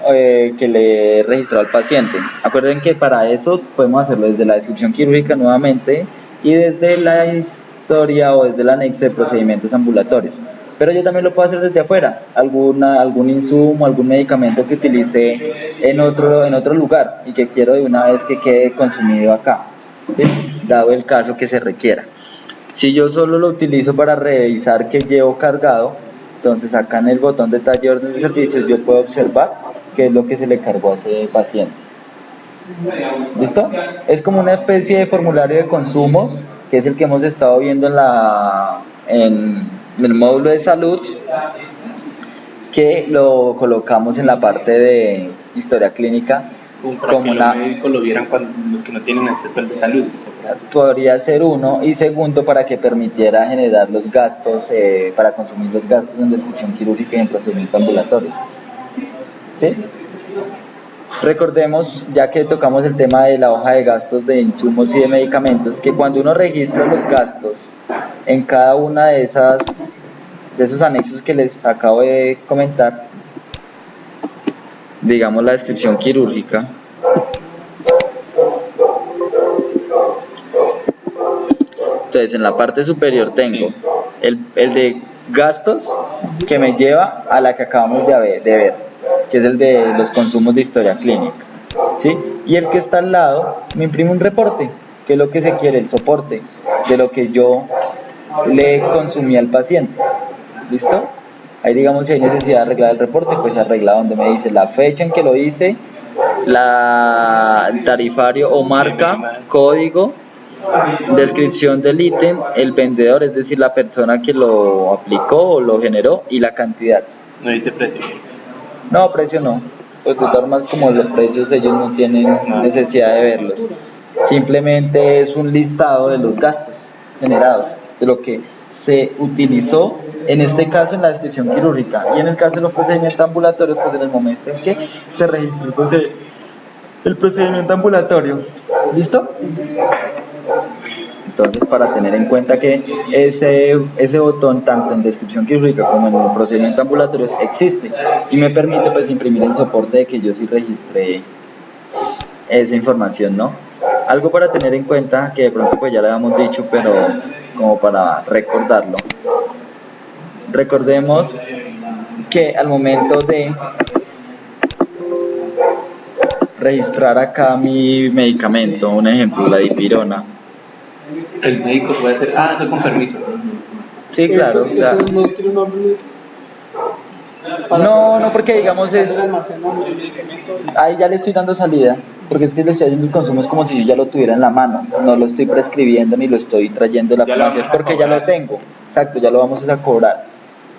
que le he registrado al paciente. Acuerden que para eso podemos hacerlo desde la descripción quirúrgica nuevamente y desde la historia o desde el anexo de procedimientos ambulatorios. Pero yo también lo puedo hacer desde afuera, algún insumo, algún medicamento que utilicé en otro lugar y que quiero de una vez que quede consumido acá, ¿sí? Dado el caso que se requiera. Si yo solo lo utilizo para revisar que llevo cargado, entonces acá en el botón detalle de orden de servicios yo puedo observar qué es lo que se le cargó a ese paciente. ¿Listo? Es como una especie de formulario de consumos, que es el que hemos estado viendo en el módulo de salud, que lo colocamos en la parte de historia clínica Para como que los médicos lo vieran cuando los que no tienen acceso al de salud. podría ser uno, y segundo, para que permitiera generar los gastos, para consumir los gastos en descripción quirúrgica y en procedimientos ambulatorios. ¿Sí? Recordemos, ya que tocamos el tema de la hoja de gastos de insumos y de medicamentos, que cuando uno registra los gastos en cada una de esos anexos que les acabo de comentar, digamos la descripción quirúrgica, entonces en la parte superior tengo el de gastos, que me lleva a la que acabamos de ver, que es el de los consumos de historia clínica, ¿sí? Y el que está al lado me imprime un reporte, que es lo que se quiere, el soporte de lo que yo le consumí al paciente. ¿Listo? Ahí, digamos, si hay necesidad de arreglar el reporte, pues se arregla donde me dice la fecha en que lo hice, el tarifario o marca, código, descripción del ítem, el vendedor, es decir, la persona que lo aplicó o lo generó, y la cantidad. No dice precio. No, precio no. Pues de todas formas, como los precios ellos no tienen necesidad de verlos. Simplemente es un listado de los gastos generados, de lo que se utilizó, en este caso en la descripción quirúrgica, y en el caso de los procedimientos ambulatorios, pues en el momento en que se registró el procedimiento ambulatorio. ¿Listo? Entonces, para tener en cuenta que ese botón, tanto en descripción quirúrgica como en el procedimiento ambulatorio, existe y me permite pues imprimir el soporte de que yo sí registré esa información, ¿no? Algo para tener en cuenta, que de pronto pues ya le habíamos dicho, pero como para recordarlo. Recordemos que al momento de registrar acá mi medicamento, un ejemplo, la dipirona. El médico puede hacer, eso con permiso. Sí, claro. Eso, O sea, eso no tiene un orden. no, porque digamos es... Almacenando el medicamento. Ahí ya le estoy dando salida, porque es que le estoy haciendo el consumo, es como si yo ya lo tuviera en la mano, no lo estoy prescribiendo ni lo estoy trayendo a la Ya lo farmacia, vamos a porque ya cobrar. lo tengo, exacto, ya lo vamos a cobrar.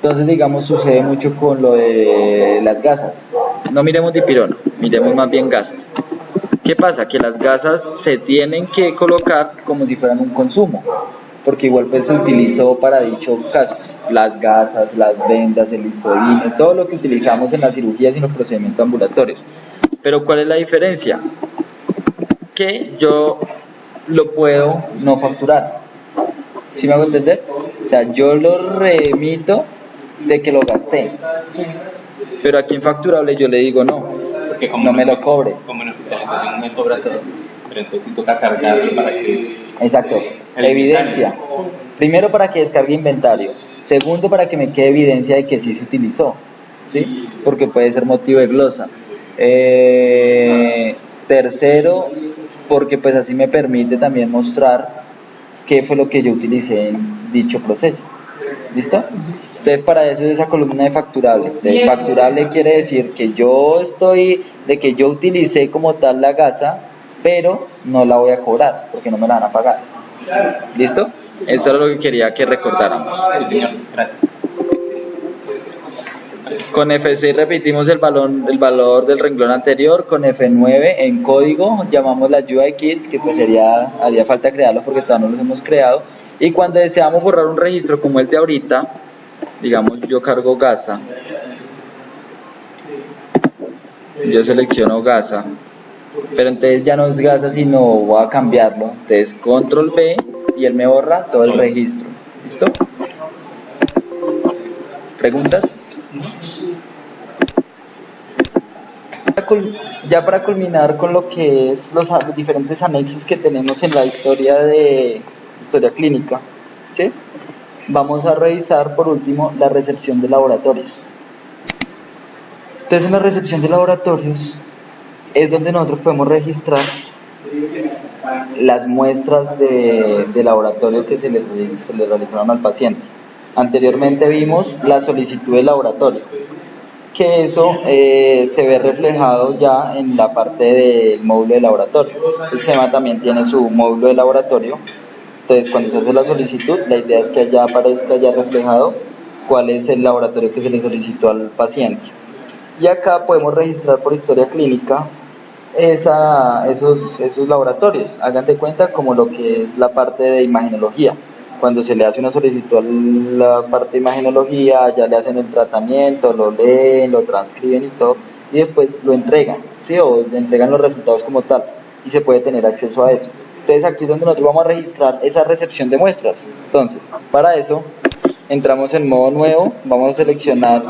Entonces, digamos, sucede mucho con lo de las gasas. No miremos dipirona, miremos más bien gasas. ¿Qué pasa? Que las gasas se tienen que colocar como si fueran un consumo, porque igual pues se utilizó para dicho caso. Las gasas, las vendas, el isodine, todo lo que utilizamos en las cirugías y en los procedimientos ambulatorios. Pero ¿cuál es la diferencia? Que yo lo puedo no facturar. ¿Sí me hago entender? O sea, yo lo remito de que lo gasté. Pero aquí en facturable yo le digo no, Porque no me lo cobre. Como en hospitalización me cobra todo. Pero entonces sí toca cargarlo para que... Exacto, El evidencia. Primero para que descargue inventario. Segundo para que me quede evidencia de que sí se utilizó. ¿Sí? Porque puede ser motivo de glosa. Tercero, porque pues así me permite también mostrar qué fue lo que yo utilicé en dicho proceso. ¿Listo? Entonces para eso es esa columna de facturable. De facturable quiere decir que que yo utilicé como tal la gasa, pero no la voy a cobrar porque no me la van a pagar. ¿Listo? Eso era lo que quería que recordáramos. Sí, señor, gracias. Con F6 repetimos el valor del renglón anterior, con F9 en código llamamos la ayuda de kits, que pues haría falta crearlo porque todavía no los hemos creado, y cuando deseamos borrar un registro como el de ahorita, digamos yo cargo gasa, yo selecciono gasa, pero entonces ya no es gasa sino voy a cambiarlo, entonces control B y él me borra todo el registro. ¿Listo? ¿Preguntas? Ya para culminar con lo que es los diferentes anexos que tenemos en la historia clínica, ¿sí? Vamos a revisar por último la recepción de laboratorios. Entonces en la recepción de laboratorios es donde nosotros podemos registrar las muestras de laboratorio que se le realizaron al paciente. Anteriormente vimos la solicitud de laboratorio, que eso se ve reflejado ya en la parte del módulo de laboratorio. El esquema también tiene su módulo de laboratorio, entonces cuando se hace la solicitud, la idea es que allá aparezca ya reflejado cuál es el laboratorio que se le solicitó al paciente. Y acá podemos registrar por historia clínica esos laboratorios. Hagan de cuenta como lo que es la parte de imagenología. Cuando se le hace una solicitud a la parte de imagenología, ya le hacen el tratamiento, lo leen, lo transcriben y todo, y después lo entregan, ¿sí? O le entregan los resultados como tal, y se puede tener acceso a eso. Entonces aquí es donde nosotros vamos a registrar esa recepción de muestras. Entonces, para eso, entramos en modo nuevo, vamos a seleccionar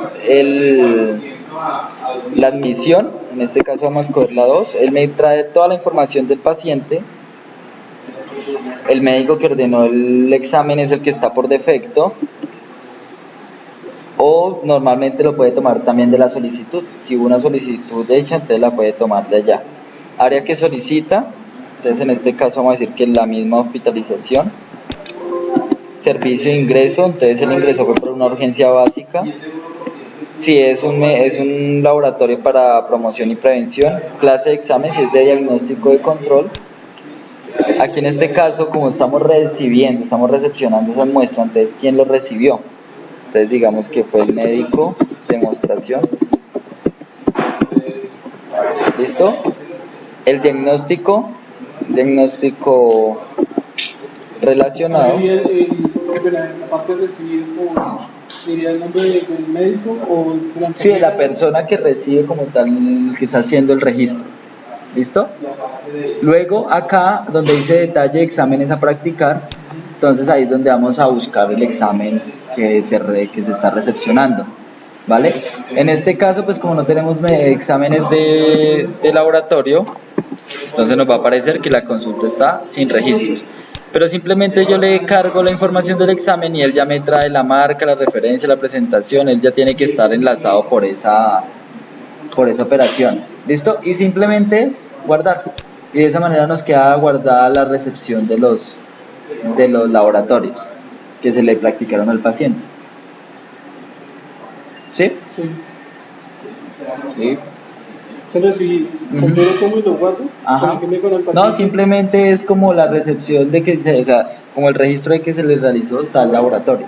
la admisión, en este caso vamos a escoger la 2, él me trae toda la información del paciente. El médico que ordenó el examen es el que está por defecto, o normalmente lo puede tomar también de la solicitud. Si hubo una solicitud hecha, entonces la puede tomar de allá. Área que solicita, entonces en este caso vamos a decir que es la misma hospitalización. Servicio de ingreso, entonces el ingreso fue por una urgencia básica. Si es un laboratorio para promoción y prevención. Clase de examen, si es de diagnóstico de control. Aquí en este caso, como estamos recepcionando esas muestras, entonces ¿quién lo recibió? Entonces digamos que fue el médico, demostración. ¿Listo? El diagnóstico relacionado. La parte de recibir, ¿sería el nombre del médico o de la Sí, de la persona que recibe como tal, que está haciendo el registro. ¿Listo? Luego acá donde dice detalle de exámenes a practicar, entonces ahí es donde vamos a buscar el examen que se está recepcionando, ¿vale? En este caso pues como no tenemos exámenes de laboratorio, entonces nos va a aparecer que la consulta está sin registros. pero simplemente yo le cargo la información del examen y él ya me trae la marca, la referencia, la presentación, él ya tiene que estar enlazado por esa operación, ¿listo? Y simplemente es guardar, y de esa manera nos queda guardada la recepción de los laboratorios que se le practicaron al paciente. ¿Sí? Sí. Sí. Solo si yo lo tomo y lo guardo, Ajá. ¿para qué me con el paciente? No, simplemente es como la recepción de que o sea, como el registro de que se le realizó tal laboratorio,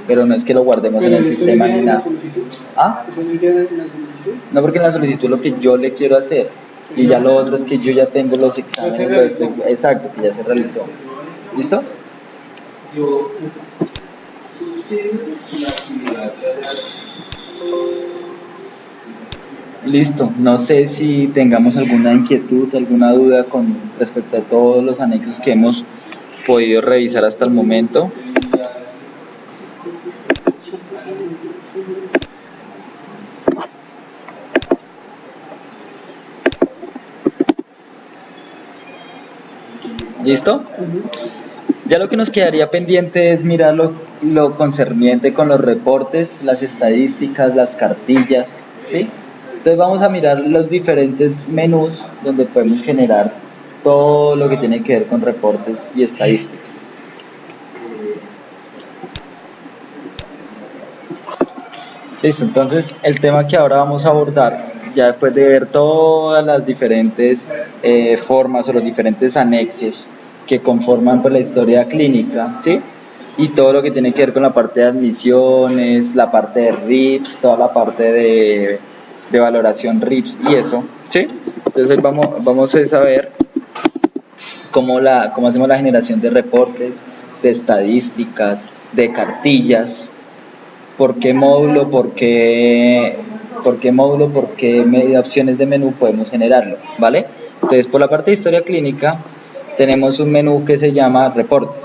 pero no es que lo guardemos en Pero el eso sistema iría ni en la nada. solicitud. ¿Ah? Eso no iría en la solicitud. No, porque en la solicitud lo que yo le quiero hacer, y ya lo otro es que yo ya tengo los exámenes, realizó. exacto, que ya se realizó. ¿Listo? Listo, no sé si tengamos alguna inquietud, alguna duda con respecto a todos los anexos que hemos podido revisar hasta el momento. ¿Listo? Ya lo que nos quedaría pendiente es mirar lo concerniente con los reportes, las estadísticas, las cartillas, ¿sí? Entonces vamos a mirar los diferentes menús donde podemos generar todo lo que tiene que ver con reportes y estadísticas. Listo, entonces el tema que ahora vamos a abordar, ya después de ver todas las diferentes formas o los diferentes anexos que conforman pues, la historia clínica, ¿sí? Y todo lo que tiene que ver con la parte de admisiones, la parte de RIPS, toda la parte de valoración RIPS y eso, ¿sí? Entonces vamos a ver cómo hacemos la generación de reportes, de estadísticas, de cartillas, por qué módulo, por qué opciones de menú podemos generarlo, ¿vale? Entonces, por la parte de historia clínica, tenemos un menú que se llama reportes,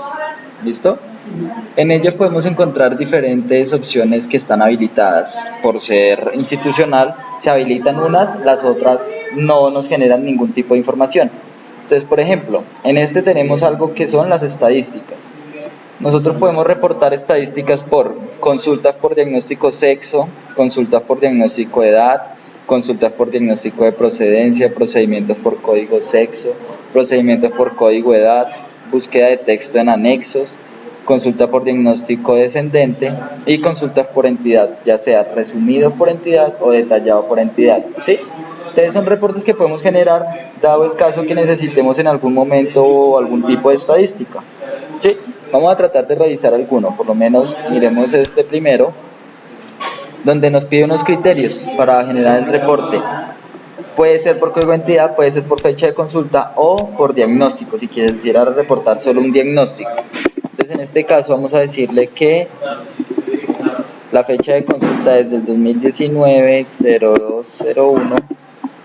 ¿listo? En ellos podemos encontrar diferentes opciones que están habilitadas. Por ser institucional, se habilitan unas, las otras no nos generan ningún tipo de información. Entonces, por ejemplo, en este tenemos algo que son las estadísticas. Nosotros podemos reportar estadísticas por consultas por diagnóstico sexo, consultas por diagnóstico de edad, consultas por diagnóstico de procedencia, procedimientos por código sexo, procedimientos por código edad, búsqueda de texto en anexos, consulta por diagnóstico descendente y consultas por entidad, ya sea resumido por entidad o detallado por entidad, ¿sí? Entonces son reportes que podemos generar dado el caso que necesitemos en algún momento algún tipo de estadística, ¿sí? Vamos a tratar de revisar alguno, por lo menos miremos este primero, donde nos pide unos criterios para generar el reporte. Puede ser por código de entidad, puede ser por fecha de consulta o por diagnóstico, si quisiera reportar solo un diagnóstico. Entonces en este caso vamos a decirle que la fecha de consulta es del 2019-0201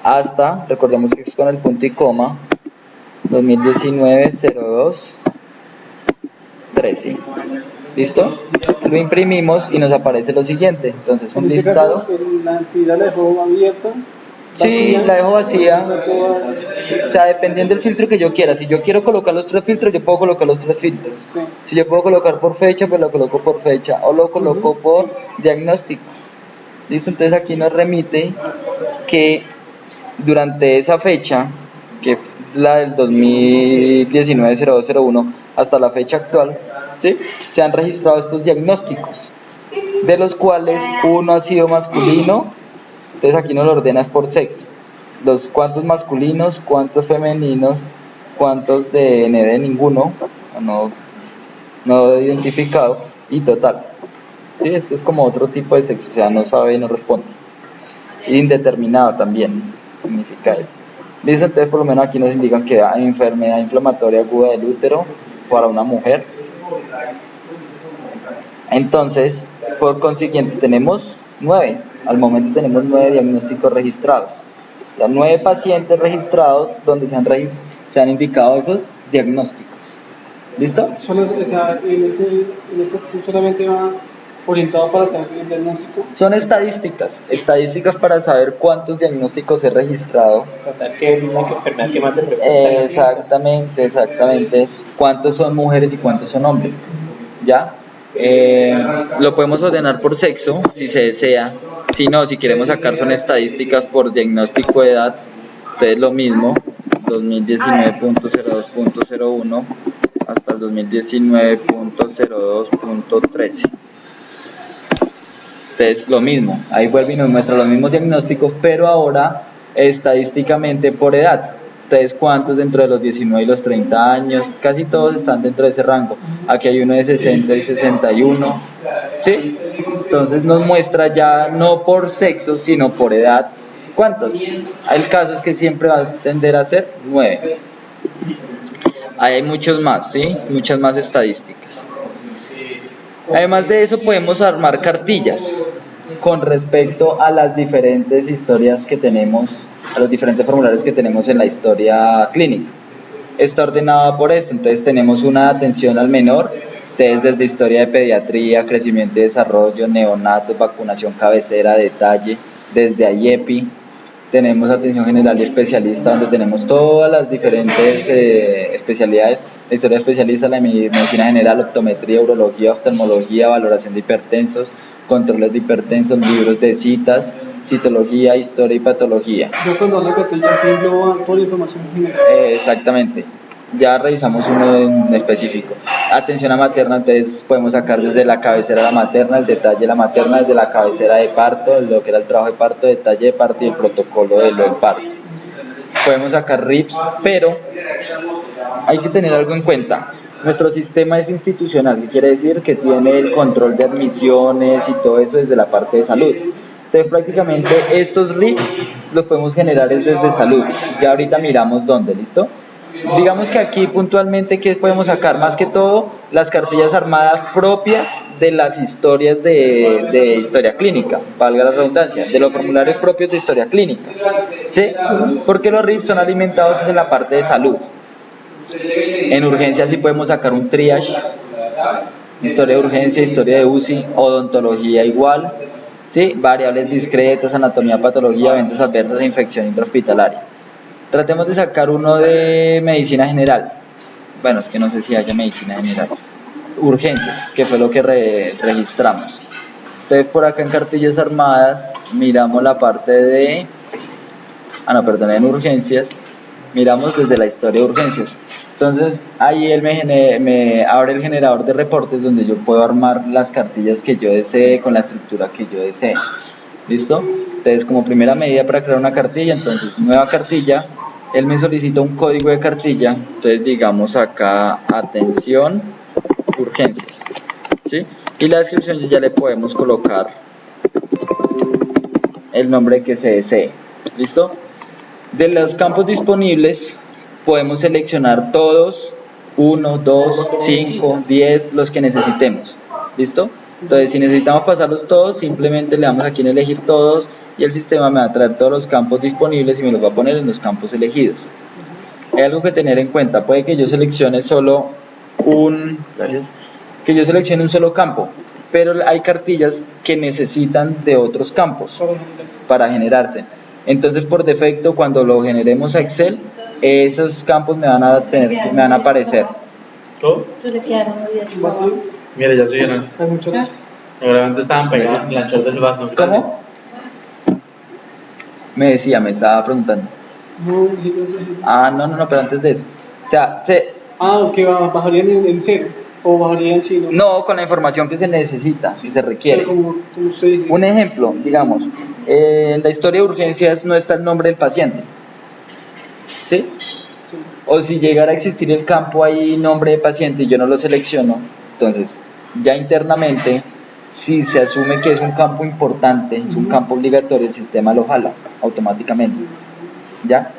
hasta, recordemos que es con el punto y coma, 2019-0213. ¿Listo? Lo imprimimos y nos aparece lo siguiente. Entonces un listado. Caso, la entidad la dejó abierta. Sí, la dejo vacía. O sea, dependiendo del filtro que yo quiera. Si yo quiero colocar los 3 filtros, yo puedo colocar los 3 filtros. Sí. Si yo puedo colocar por fecha, pues lo coloco por fecha. O lo coloco por diagnóstico. ¿Listo? Entonces aquí nos remite que durante esa fecha, que es la del 2019-0201 hasta la fecha actual, ¿sí? Se han registrado estos diagnósticos, de los cuales uno ha sido masculino. Entonces aquí nos lo ordenas por sexo, cuántos masculinos, cuántos femeninos, cuántos de ND ninguno, no identificado, y total. ¿Sí? Esto es como otro tipo de sexo, o sea, no sabe y no responde. Indeterminado también significa eso. Dice, entonces por lo menos aquí nos indican que hay enfermedad inflamatoria aguda del útero para una mujer. Entonces, por consiguiente tenemos 9. Al momento tenemos 9 diagnósticos registrados. O sea, 9 pacientes registrados donde se han indicado esos diagnósticos. ¿Listo? Solo, o sea, en ese solamente va orientado para hacer el diagnóstico. Son estadísticas para saber cuántos diagnósticos he registrado. O sea, ¿qué es la enfermedad que más se preocupa? Exactamente. Cuántos son mujeres y cuántos son hombres. ¿Ya? Lo podemos ordenar por sexo, si se desea. Si no, si queremos sacar son estadísticas por diagnóstico de edad. Entonces lo mismo, 2019.02.01 hasta el 2019.02.13. Entonces lo mismo, ahí vuelve y nos muestra los mismos diagnósticos, pero ahora estadísticamente por edad. Entonces, ¿cuántos dentro de los 19 y los 30 años? Casi todos están dentro de ese rango. Aquí hay uno de 60 y 61. ¿Sí? Entonces nos muestra ya no por sexo, sino por edad. ¿Cuántos? El caso es que siempre va a tender a ser 9. Ahí hay muchos más, ¿sí? Muchas más estadísticas. Además de eso podemos armar cartillas con respecto a las diferentes historias que tenemos, a los diferentes formularios que tenemos en la historia clínica. Está ordenada por esto, entonces tenemos una atención al menor, desde historia de pediatría, crecimiento y desarrollo, neonatos, vacunación cabecera, detalle, desde IEPI, tenemos atención general y especialista, donde tenemos todas las diferentes especialidades, la historia especialista, la medicina general, optometría, urología, oftalmología, valoración de hipertensos, controles de hipertensos, libros de citas, citología, historia y patología. Yo cuando hablo de cartilla sí engloba toda la información general. Exactamente, ya revisamos uno en específico. Atención a materna, entonces podemos sacar desde la cabecera de la materna, el detalle de la materna, desde la cabecera de parto, lo que era el trabajo de parto, detalle de parto y el protocolo de lo del parto. Podemos sacar RIPS, pero hay que tener algo en cuenta. Nuestro sistema es institucional, que quiere decir que tiene el control de admisiones y todo eso desde la parte de salud. Entonces prácticamente estos RIPS los podemos generar desde salud. Ya ahorita miramos dónde, ¿listo? Digamos que aquí puntualmente, ¿qué podemos sacar? Más que todo, las cartillas armadas propias de las historias de historia clínica, valga la redundancia, de los formularios propios de historia clínica, ¿sí? Porque los RIPS son alimentados en la parte de salud. En urgencia sí podemos sacar un triage, historia de urgencia, historia de UCI, odontología igual, ¿sí? Variables discretas, anatomía, patología, eventos adversos e infección intrahospitalaria. Tratemos de sacar uno de medicina general. Bueno, es que no sé si haya medicina general. Urgencias, que fue lo que registramos. Entonces por acá en cartillas armadas miramos la parte de... en urgencias. Miramos desde la historia de urgencias. Entonces ahí él me abre el generador de reportes donde yo puedo armar las cartillas que yo desee con la estructura que yo desee. ¿Listo? Entonces como primera medida para crear una cartilla, entonces nueva cartilla, él me solicita un código de cartilla, entonces digamos acá atención urgencias, ¿sí? Y la descripción ya le podemos colocar el nombre que se desee. ¿Listo? De los campos disponibles podemos seleccionar todos, 1, 2, 5, 10, los que necesitemos. ¿Listo? Entonces si necesitamos pasarlos todos, simplemente le damos aquí en elegir todos y el sistema me va a traer todos los campos disponibles y me los va a poner en los campos elegidos. Hay algo que tener en cuenta, puede que yo seleccione solo un solo campo, pero hay cartillas que necesitan de otros campos para generarse. Entonces por defecto cuando lo generemos a Excel, esos campos me van a aparecer. ¿Todo? Mira, ya soy lleno. Hay muchos. Seguramente estaban pegados en la chota del vaso. ¿Cómo? Me estaba preguntando. No, pero antes de eso. O sea, ok, bajarían en cero. O bajarían si no. No, con la información que se necesita, si se requiere. Como usted dice. Un ejemplo, digamos, en la historia de urgencias no está el nombre del paciente. ¿Sí? Sí. O si llegara a existir el campo ahí, nombre de paciente, y yo no lo selecciono, entonces ya internamente, si se asume que es un campo importante, es un campo obligatorio, el sistema lo jala automáticamente. ¿Ya?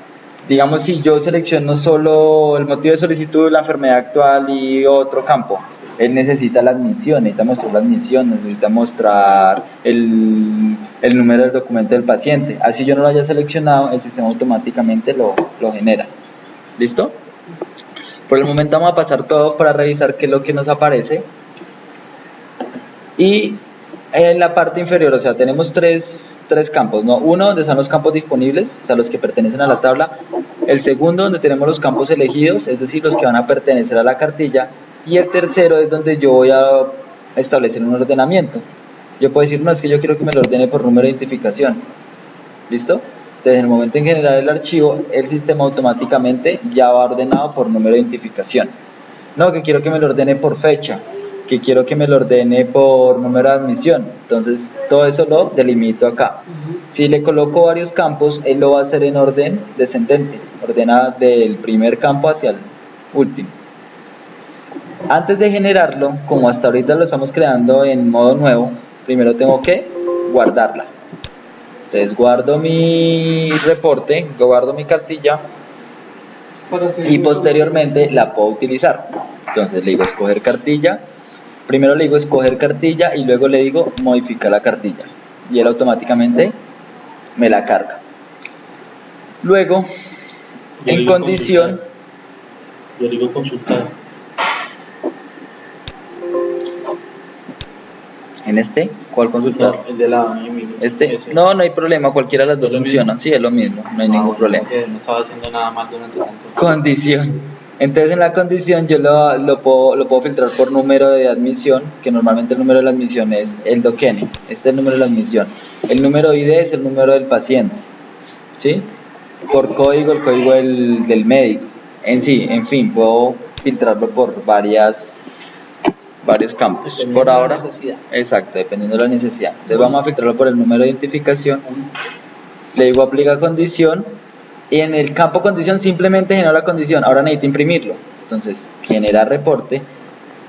Digamos, si yo selecciono solo el motivo de solicitud, la enfermedad actual y otro campo, él necesita la admisión, necesita mostrar la admisión, necesita mostrar el número del documento del paciente. Así yo no lo haya seleccionado, el sistema automáticamente lo genera. ¿Listo? Por el momento vamos a pasar todos para revisar qué es lo que nos aparece. Y En la parte inferior, o sea, tenemos tres campos, ¿no? Uno donde están los campos disponibles, o sea, los que pertenecen a la tabla. El segundo donde tenemos los campos elegidos, es decir, los que van a pertenecer a la cartilla. Y el tercero es donde yo voy a establecer un ordenamiento. Yo puedo decir, no, es que yo quiero que me lo ordene por número de identificación. ¿Listo? Desde el momento en generar el archivo, el sistema automáticamente ya va ordenado por número de identificación. No, que quiero que me lo ordene por fecha, que quiero que me lo ordene por número de admisión. Entonces, todo eso lo delimito acá. Si le coloco varios campos, él lo va a hacer en orden descendente, ordena del primer campo hacia el último. Antes de generarlo, como hasta ahorita lo estamos creando en modo nuevo, primero tengo que guardarla. Entonces guardo mi reporte, guardo mi cartilla y posteriormente la puedo utilizar. Entonces le digo escoger cartilla, primero le digo escoger cartilla y luego le digo modificar la cartilla y él automáticamente me la carga. Luego, en condición, yo digo consultar. en este, ¿cuál consultar? No, el de la Este, ese. no hay problema, cualquiera de las dos ¿Es lo funciona, mismo? sí, es lo mismo, no hay ningún problema. Que no estaba haciendo nada mal durante tanto tiempo. Condición. Entonces en la condición yo lo puedo filtrar por número de admisión, que normalmente el número de la admisión es el DOCN, este es el número de la admisión. El número ID es el número del paciente, ¿sí? Por código, el código del médico. En fin, puedo filtrarlo por varios campos. Dependiendo Por de la ahora, necesidad. exacto, dependiendo de la necesidad. Entonces vamos a filtrarlo por el número de identificación. Le digo aplica condición y en el campo condición simplemente genera la condición. Ahora necesito imprimirlo. Entonces genera reporte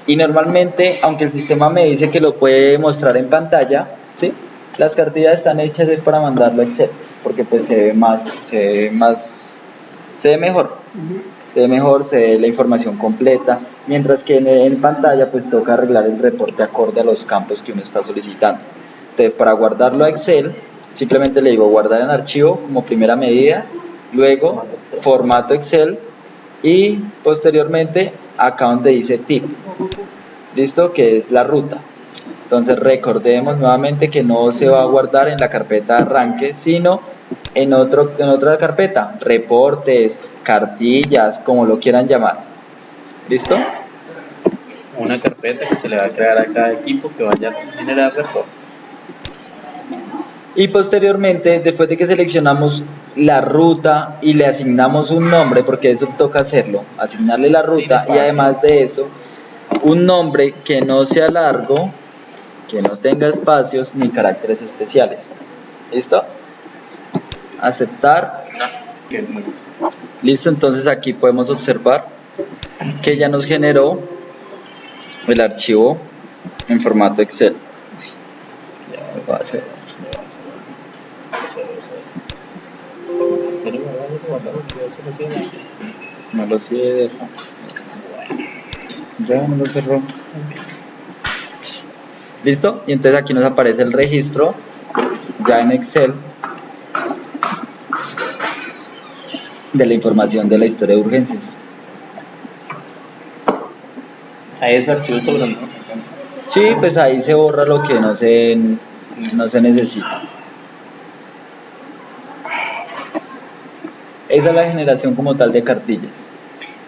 y normalmente, aunque el sistema me dice que lo puede mostrar en pantalla, ¿sí? Las cartillas están hechas es para mandarlo a Excel porque pues se ve mejor. Se ve mejor, se ve la información completa, mientras que en pantalla pues toca arreglar el reporte acorde a los campos que uno está solicitando. Entonces para guardarlo a Excel, simplemente le digo guardar en archivo como primera medida, luego formato Excel y posteriormente acá donde dice tip, listo, que es la ruta. Entonces recordemos nuevamente que no se va a guardar en la carpeta arranque, sino en otra carpeta, reportes, cartillas, como lo quieran llamar. ¿Listo? Una carpeta que se le va a crear a cada equipo que vaya a generar reportes. Y posteriormente, después de que seleccionamos la ruta y le asignamos un nombre, porque eso toca hacerlo, asignarle la ruta y además de eso, un nombre que no sea largo, que no tenga espacios ni caracteres especiales. ¿Listo? Aceptar. Que me gusta. Listo, entonces aquí podemos observar que ya nos generó el archivo en formato Excel. Ya va a ser. No lo cierro. Ya no lo cerró. ¿Listo? Y entonces aquí nos aparece el registro ya en Excel de la información de la historia de urgencias. Ahí ese archivo sobrando. Sí, pues ahí se borra lo que no se necesita. Esa es la generación como tal de cartillas.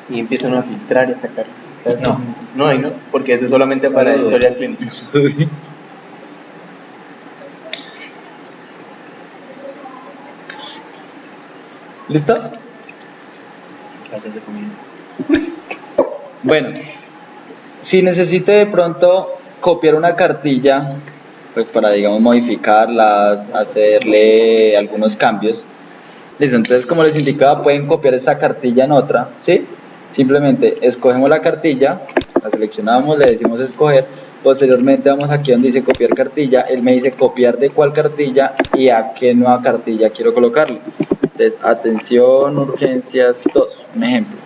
Y empiezan a filtrar y a sacar. No. Ahí no, porque eso es solamente para historia clínica. ¿Listo? Clases de comida. Bueno, si necesito de pronto copiar una cartilla, pues para digamos modificarla, hacerle algunos cambios. Listo, entonces como les indicaba, pueden copiar esta cartilla en otra, ¿sí? Simplemente escogemos la cartilla, la seleccionamos, le decimos escoger, posteriormente vamos aquí donde dice copiar cartilla, él me dice copiar de cuál cartilla y a qué nueva cartilla quiero colocarle. Entonces, atención, urgencias 2, un ejemplo,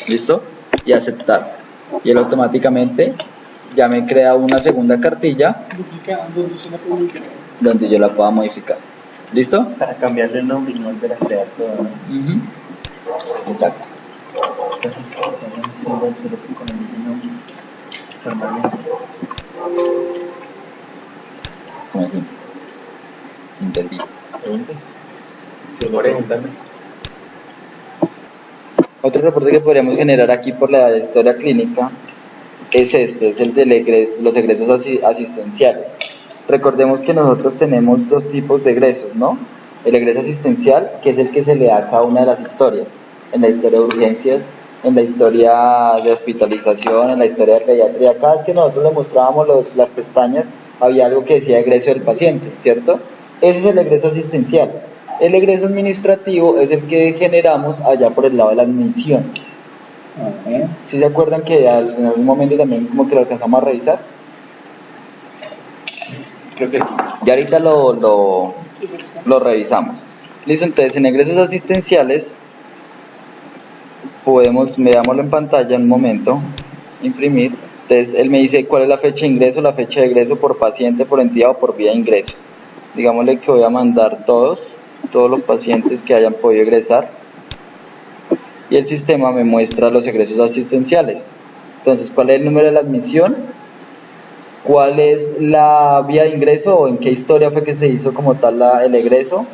¿listo? Y aceptar. Y él automáticamente ya me crea una segunda cartilla donde yo la pueda modificar. ¿Listo? Para cambiarle el nombre y no volver a crear todo. ¿No? Exacto. ¿Cómo así? Entendí. Pregunte. Preguntarme. Otro reporte que podríamos generar aquí por la historia clínica es es el de los egresos asistenciales. Recordemos que nosotros tenemos dos tipos de egresos, ¿no? El egreso asistencial, que es el que se le da a cada una de las historias. En la historia de urgencias, en la historia de hospitalización, en la historia de pediatría. Cada vez que nosotros le mostrábamos las pestañas, había algo que decía egreso del paciente, ¿cierto? Ese es el egreso asistencial. El egreso administrativo es el que generamos allá por el lado de la admisión. ¿Sí se acuerdan que en algún momento también como que lo alcanzamos a revisar? Creo que sí. Y ahorita lo revisamos. Listo, entonces en egresos asistenciales veámoslo en pantalla en un momento, imprimir. Entonces él me dice cuál es la fecha de ingreso, la fecha de egreso por paciente, por entidad o por vía de ingreso. Digámosle que voy a mandar todos los pacientes que hayan podido egresar. Y el sistema me muestra los egresos asistenciales. Entonces, ¿cuál es el número de la admisión? ¿Cuál es la vía de ingreso o en qué historia fue que se hizo como tal el egreso?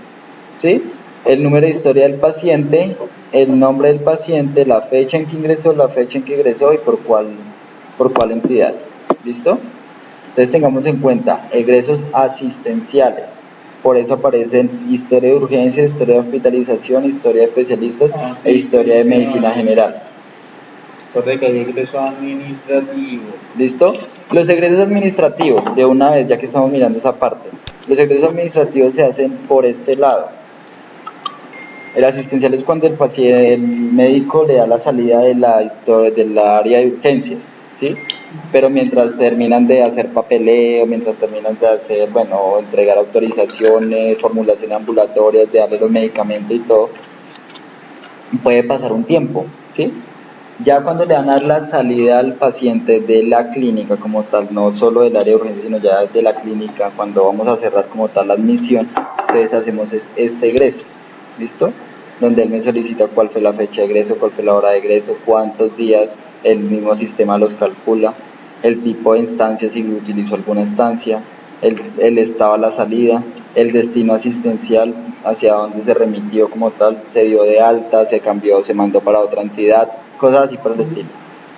¿Sí? El número de historia del paciente, el nombre del paciente, la fecha en que ingresó, y por cuál entidad. ¿Listo? Entonces tengamos en cuenta egresos asistenciales. Por eso aparecen historia de urgencias, historia de hospitalización, historia de especialistas e historia de medicina general. Recuerde que hay egreso administrativo. ¿Listo? Los egresos administrativos, de una vez, ya que estamos mirando esa parte, los egresos administrativos se hacen por este lado. El asistencial es cuando el médico le da la salida del área de urgencias, ¿sí? Pero mientras terminan de hacer papeleo, mientras terminan de hacer, entregar autorizaciones, formulaciones ambulatorias, de darle los medicamentos y todo, puede pasar un tiempo, ¿sí? Ya cuando le van a dar la salida al paciente de la clínica como tal, no solo del área de urgencia, sino ya de la clínica, cuando vamos a cerrar como tal la admisión, entonces hacemos este egreso, ¿listo? Donde él me solicita cuál fue la fecha de egreso, cuál fue la hora de egreso, cuántos días, el mismo sistema los calcula, el tipo de instancia, si utilizó alguna instancia, el estado a la salida, el destino asistencial, hacia dónde se remitió como tal, se dio de alta, se cambió, se mandó para otra entidad, cosas así por el estilo.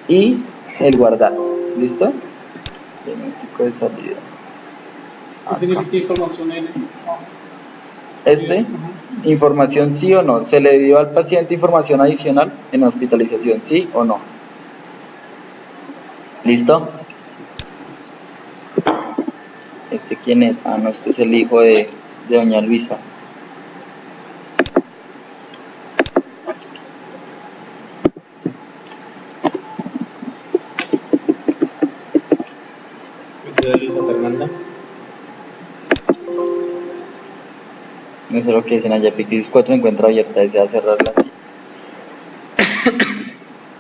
Y el guardar, ¿listo? Diagnóstico de salida. ¿Qué significa información N? Información sí o no. ¿Se le dio al paciente información adicional en hospitalización, sí o no? ¿Listo? ¿Quién es? No, este es el hijo de doña Luisa. ¿Usted es Luisa Fernanda? No sé lo que dicen allá. Crisis 4 encuentra abierta, desea cerrarla así.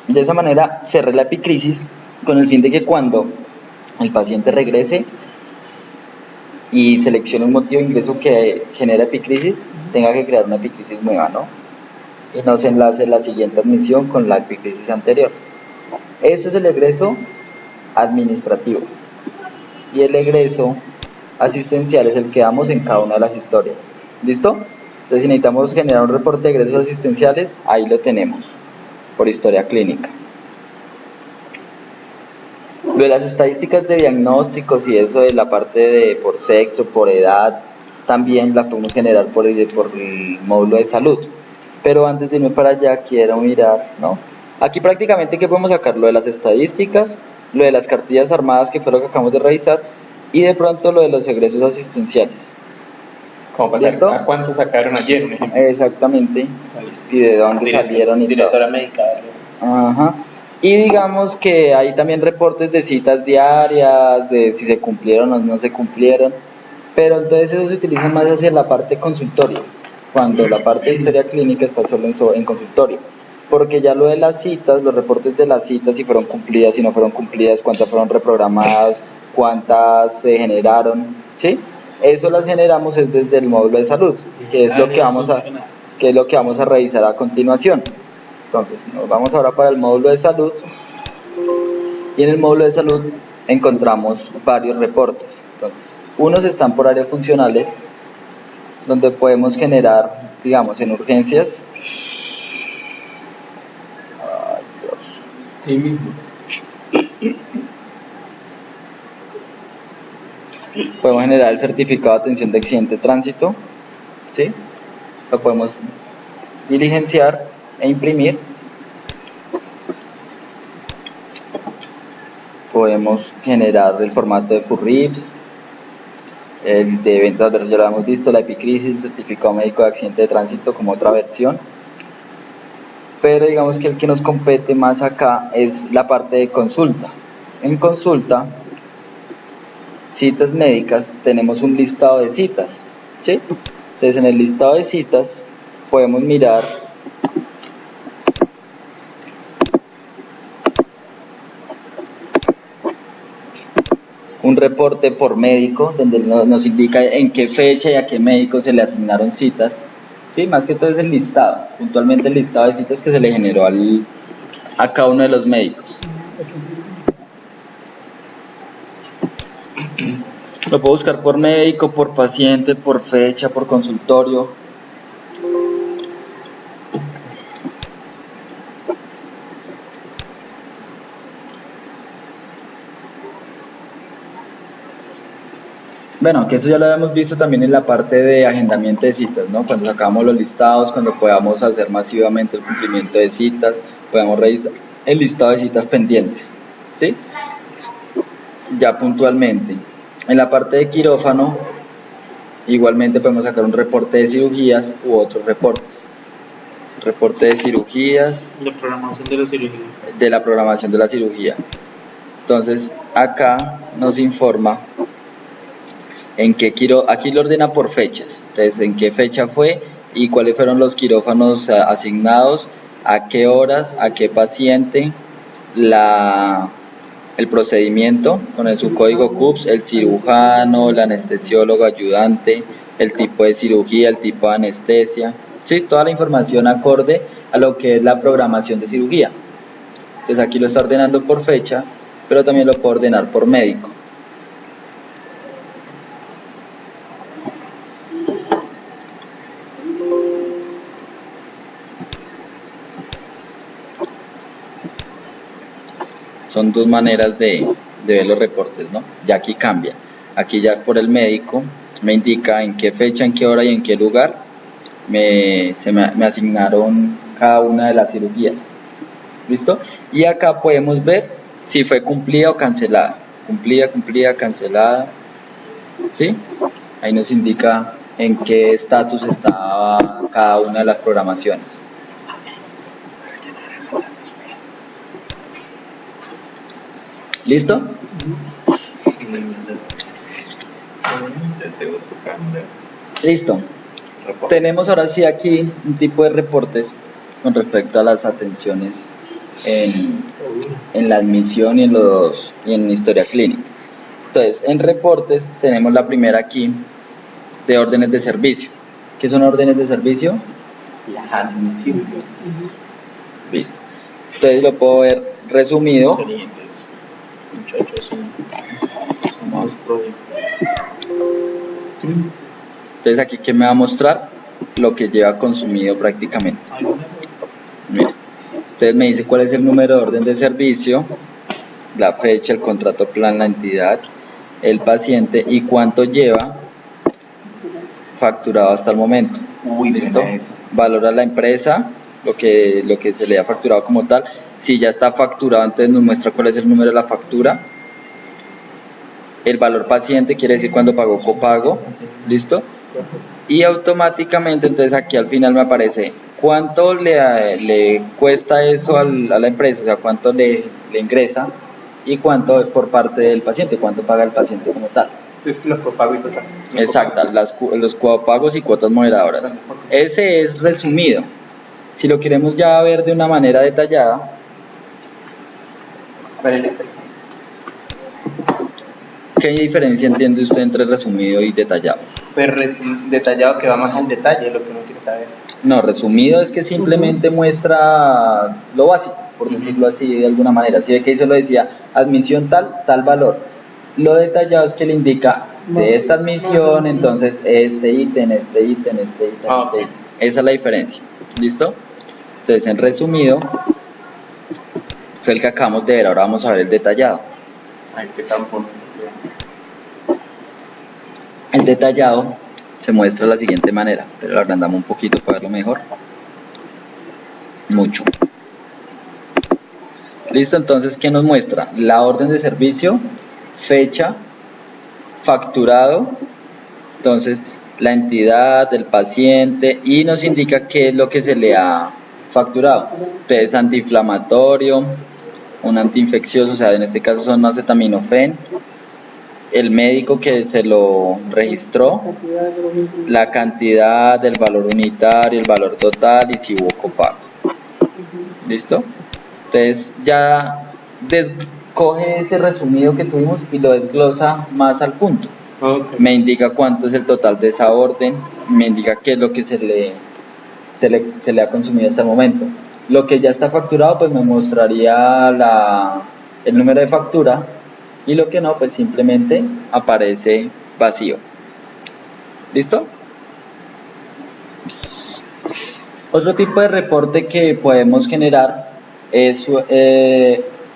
De esa manera cerré la epicrisis con el fin de que cuando el paciente regrese y seleccione un motivo de ingreso que genera epicrisis, tenga que crear una epicrisis nueva, ¿no? Y no se enlace la siguiente admisión con la epicrisis anterior. Ese es el egreso administrativo. Y el egreso asistencial es el que damos en cada una de las historias. ¿Listo? Entonces, si necesitamos generar un reporte de egresos asistenciales, ahí lo tenemos, por historia clínica. Lo de las estadísticas de diagnósticos y eso de la parte de por sexo, por edad, también la podemos generar por el módulo de salud. Pero antes de irme para allá, quiero mirar, ¿no? Aquí prácticamente, ¿qué podemos sacar? Lo de las estadísticas, lo de las cartillas armadas, que fue lo que acabamos de revisar, y de pronto lo de los egresos asistenciales. Como pasar, ¿Listo? ¿a cuántos sacaron ayer, un ejemplo? Exactamente. Y de dónde salieron y todo. Directora médica. Ajá. Y digamos que hay también reportes de citas diarias, de si se cumplieron o no se cumplieron, pero entonces eso se utiliza más hacia la parte consultorio, cuando la parte de historia clínica está solo en consultorio, porque ya lo de las citas, los reportes de las citas, si fueron cumplidas, si no fueron cumplidas, cuántas fueron reprogramadas, cuántas se generaron, ¿sí? Eso las generamos es desde el módulo de salud, que es lo que vamos a revisar a continuación. Entonces, nos vamos ahora para el módulo de salud. Y en el módulo de salud encontramos varios reportes. Entonces, unos están por áreas funcionales, donde podemos generar, digamos, en urgencias. Ay, Dios. Ahí mismo. Podemos generar el certificado de atención de accidente de tránsito, ¿sí? Lo podemos diligenciar e imprimir. Podemos generar el formato de FURRIPS, el de eventos adversos ya lo hemos visto, la epicrisis, el certificado médico de accidente de tránsito como otra versión. Pero digamos que el que nos compete más acá es la parte de consulta. En consulta, citas médicas, tenemos un listado de citas, ¿sí? Entonces en el listado de citas podemos mirar un reporte por médico, donde nos indica en qué fecha y a qué médico se le asignaron citas, ¿sí? Más que todo es el listado, puntualmente el listado de citas que se le generó a cada uno de los médicos. Lo puedo buscar por médico, por paciente, por fecha, por consultorio. Bueno, que eso ya lo habíamos visto también en la parte de agendamiento de citas, ¿no? Cuando sacamos los listados, cuando podamos hacer masivamente el cumplimiento de citas, podemos revisar el listado de citas pendientes, ¿sí? Ya puntualmente. En la parte de quirófano, igualmente podemos sacar un reporte de cirugías u otros reportes. Reporte de cirugías, La programación de la cirugía. de la programación de la cirugía. Entonces, acá nos informa en qué aquí lo ordena por fechas. Entonces, en qué fecha fue y cuáles fueron los quirófanos asignados, a qué horas, a qué paciente, el procedimiento con su código CUPS, el cirujano, el anestesiólogo ayudante, el tipo de cirugía, el tipo de anestesia, sí, toda la información acorde a lo que es la programación de cirugía. Entonces aquí lo está ordenando por fecha, pero también lo puede ordenar por médico. Son dos maneras de ver los reportes, ¿no? Ya aquí cambia. Aquí ya por el médico me indica en qué fecha, en qué hora y en qué lugar me asignaron cada una de las cirugías. ¿Listo? Y acá podemos ver si fue cumplida o cancelada. Cumplida, cancelada. ¿Sí? Ahí nos indica en qué estatus estaba cada una de las programaciones. ¿Listo? Listo. Tenemos ahora sí aquí un tipo de reportes con respecto a las atenciones en la admisión y en historia clínica. Entonces, en reportes tenemos la primera aquí de órdenes de servicio. ¿Qué son órdenes de servicio? Las admisiones. Listo. Entonces lo puedo ver resumido. Muchachos, somos pros. Entonces aquí que me va a mostrar lo que lleva consumido prácticamente. Mira. Entonces me dice cuál es el número de orden de servicio, la fecha, el contrato plan, la entidad, el paciente y cuánto lleva facturado hasta el momento. ¿Listo? Valora la empresa, lo que se le ha facturado como tal. Si ya está facturado, entonces nos muestra cuál es el número de la factura. El valor paciente quiere decir cuando pagó copago. ¿Listo? Y automáticamente entonces aquí al final me aparece cuánto le cuesta eso a la empresa, o sea cuánto le ingresa y cuánto es por parte del paciente, cuánto paga el paciente como tal. Los copagos y total. Exacto, los copagos y cuotas moderadoras. Ese es resumido. Si lo queremos ya ver de una manera detallada, ¿qué diferencia entiende usted entre resumido y detallado? Pues detallado que va más al detalle, lo que uno quiere saber. No, resumido es que simplemente muestra lo básico. por decirlo así de alguna manera. Si ve que eso lo decía, admisión tal valor. Lo detallado es que le indica de esta admisión, entonces este ítem. Esa es la diferencia. ¿Listo? Entonces, en resumido, fue el que acabamos de ver. Ahora vamos a ver el detallado. Ay, qué tan bonito. El detallado se muestra de la siguiente manera, pero lo agrandamos un poquito para verlo mejor. Mucho. Listo, entonces, ¿qué nos muestra? La orden de servicio, fecha, facturado, entonces la entidad, el paciente, y nos indica qué es lo que se le ha facturado. Entonces, antiinflamatorio, un antiinfeccioso, o sea, en este caso son acetaminofén, el médico que se lo registró, la cantidad, el valor unitario, el valor total y si hubo copago. ¿Listo? Entonces ya coge ese resumido que tuvimos y lo desglosa más al punto. Okay. Me indica cuánto es el total de esa orden, me indica qué es lo que se le ha consumido hasta el momento. Lo que ya está facturado, pues me mostraría el número de factura, y lo que no, pues simplemente aparece vacío. ¿Listo? Otro tipo de reporte que podemos generar es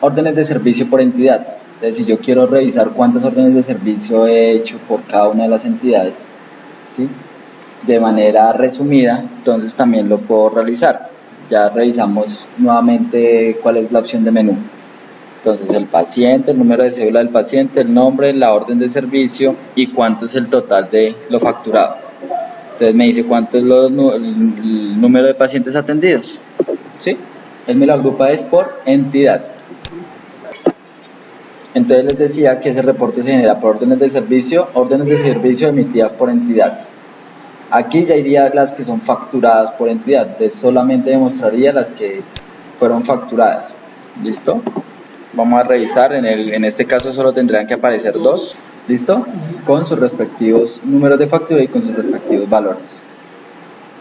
órdenes de servicio por entidad. Entonces, si yo quiero revisar cuántas órdenes de servicio he hecho por cada una de las entidades, ¿sí?, de manera resumida, entonces también lo puedo realizar. Ya revisamos nuevamente cuál es la opción de menú. Entonces, el paciente, el número de cédula del paciente, el nombre, la orden de servicio y cuánto es el total de lo facturado. Entonces me dice cuánto es el número de pacientes atendidos, ¿sí? Él me lo agrupa es por entidad. Entonces les decía que ese reporte se genera por órdenes de servicio emitidas por entidad. Aquí ya iría las que son facturadas por entidad, entonces solamente demostraría las que fueron facturadas. ¿Listo? Vamos a revisar, en este caso solo tendrán que aparecer dos, ¿listo? Con sus respectivos números de factura y con sus respectivos valores.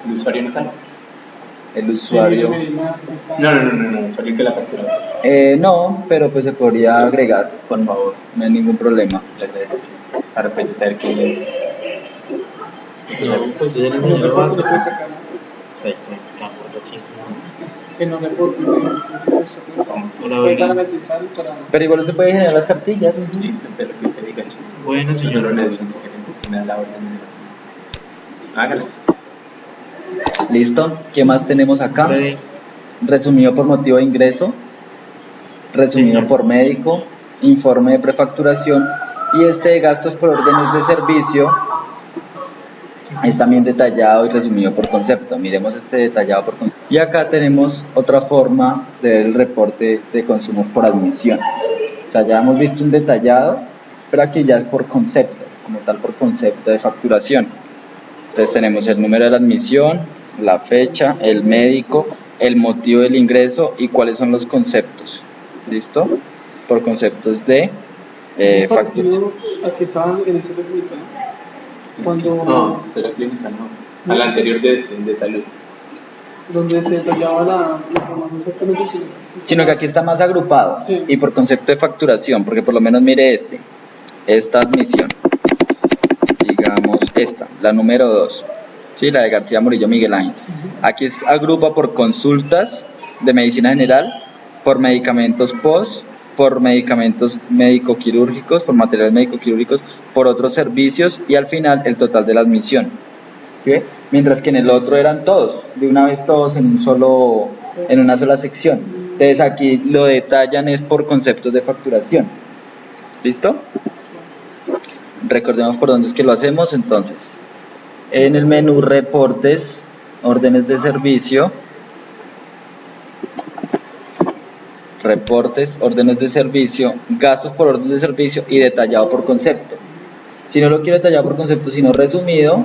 ¿El usuario no sale? El usuario... No, el usuario que la factura. No, pero pues se podría agregar, Por favor, no hay ningún problema. le agradezco. Para pues saber quién No, pues yo ya le No enseñé lo reporte básico. puede sacar, O sea, que acuerdo así. que no reporte, puede Hola, parametrizar para... Pero igual se puede generar las cartillas. Listo, entonces lo que usted diga, chico. Bueno, Yo señor. no le doy sugerencias, si me da la orden. Hágalo. ¿Listo? ¿Qué más tenemos acá? Puede- Resumido por motivo de ingreso, resumido Señor. por médico, informe de prefacturación, y este de gastos por órdenes de servicio es también detallado y resumido por concepto. Miremos este detallado por concepto. Y acá tenemos otra forma de ver el reporte de consumos por admisión. O sea, ya hemos visto un detallado, pero aquí ya es por concepto, como tal por concepto de facturación. Entonces tenemos el número de la admisión, la fecha, el médico, el motivo del ingreso y cuáles son los conceptos. ¿Listo? Por conceptos de Es factura. parecido a que estaban en el centro clínico, cuando No, de la clínica no. Al anterior de salud. donde se detallaba la información exactamente, Sino que aquí está más agrupado, Sí. y por concepto de facturación, porque por lo menos mire esta admisión, digamos esta, la número 2, ¿sí? La de García Murillo Miguel Ángel. Aquí agrupa por consultas de medicina general, por medicamentos post, por medicamentos médico-quirúrgicos, por materiales médico-quirúrgicos, por otros servicios y al final el total de la admisión. ¿Sí? Mientras que en el otro eran todos, de una vez todos en una sola sección. Entonces aquí lo detallan es por conceptos de facturación. ¿Listo? Recordemos por dónde es que lo hacemos. Entonces, en el menú reportes, órdenes de servicio, reportes, órdenes de servicio, gastos por orden de servicio y detallado por concepto. Si no lo quiero detallado por concepto, sino resumido,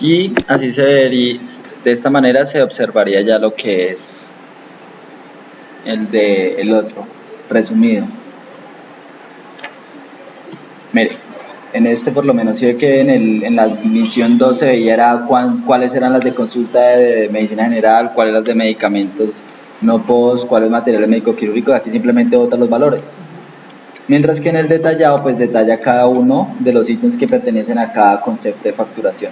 y así se vería, de esta manera se observaría ya lo que es el otro, resumido. Mire, en este por lo menos sí ve que en la admisión 2 se veía cuáles eran las de consulta de medicina general, cuáles las de medicamentos no post, cuáles materiales médico-quirúrgicos, aquí simplemente bota los valores. Mientras que en el detallado, pues detalla cada uno de los ítems que pertenecen a cada concepto de facturación.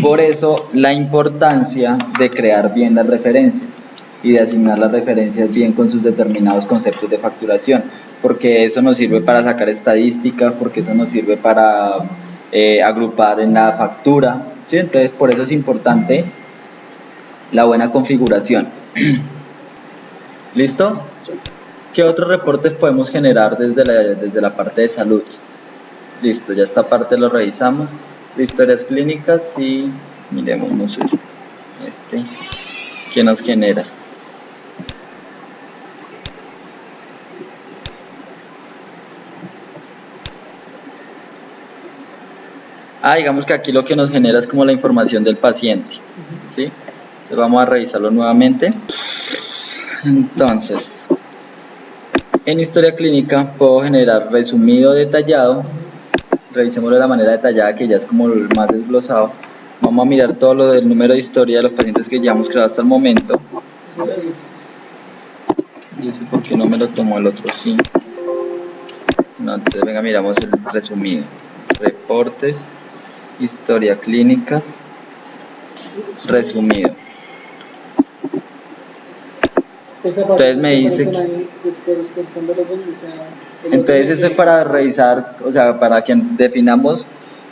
Por eso, la importancia de crear bien las referencias y de asignar las referencias bien con sus determinados conceptos de facturación, porque eso nos sirve para sacar estadísticas, porque eso nos sirve para agrupar en la factura, ¿sí? Entonces, por eso es importante la buena configuración. ¿Listo? ¿Qué otros reportes podemos generar desde la parte de salud? Listo, ya esta parte lo revisamos. De historias clínicas y miremos ¿qué nos genera? Digamos que aquí lo que nos genera es como la información del paciente, ¿sí? Entonces vamos a revisarlo nuevamente. Entonces, en historia clínica puedo generar resumido detallado. Revisémoslo de la manera detallada, que ya es como el más desglosado. Vamos a mirar todo lo del número de historia de los pacientes que ya hemos creado hasta el momento. Y ese por qué no me lo tomó el otro, sí. No, entonces venga, miramos el resumido. Reportes, historia clínicas, resumido. Entonces me dice que... Entonces eso es para revisar, o sea, para que definamos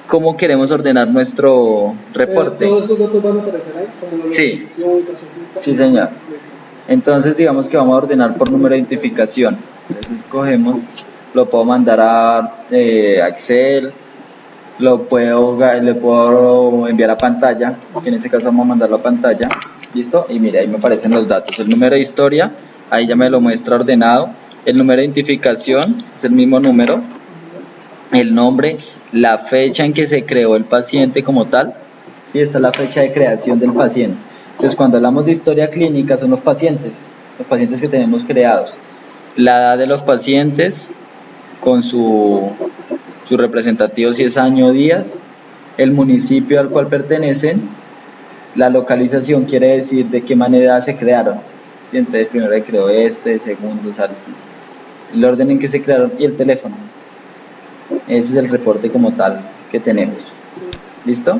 cómo queremos ordenar nuestro reporte. ¿Todos esos datos van a aparecer ahí? Como la Sí. localización, Sí, señor. Entonces digamos que vamos a ordenar por número de identificación. Entonces escogemos, lo puedo mandar a Excel, le puedo enviar a pantalla, que en este caso vamos a mandarlo a pantalla. ¿Listo? Y mire, ahí me aparecen los datos. El número de historia, ahí ya me lo muestra ordenado. El número de identificación es el mismo número. El nombre, la fecha en que se creó el paciente como tal. Sí, esta es la fecha de creación del paciente. Entonces, cuando hablamos de historia clínica, son los pacientes que tenemos creados. La edad de los pacientes, con su representativo, si es año o días. El municipio al cual pertenecen. La localización quiere decir de qué manera se crearon. ¿Sí? Entonces, primero se creó segundo, o sea, el orden en que se crearon y el teléfono. Ese es el reporte como tal que tenemos. ¿Listo?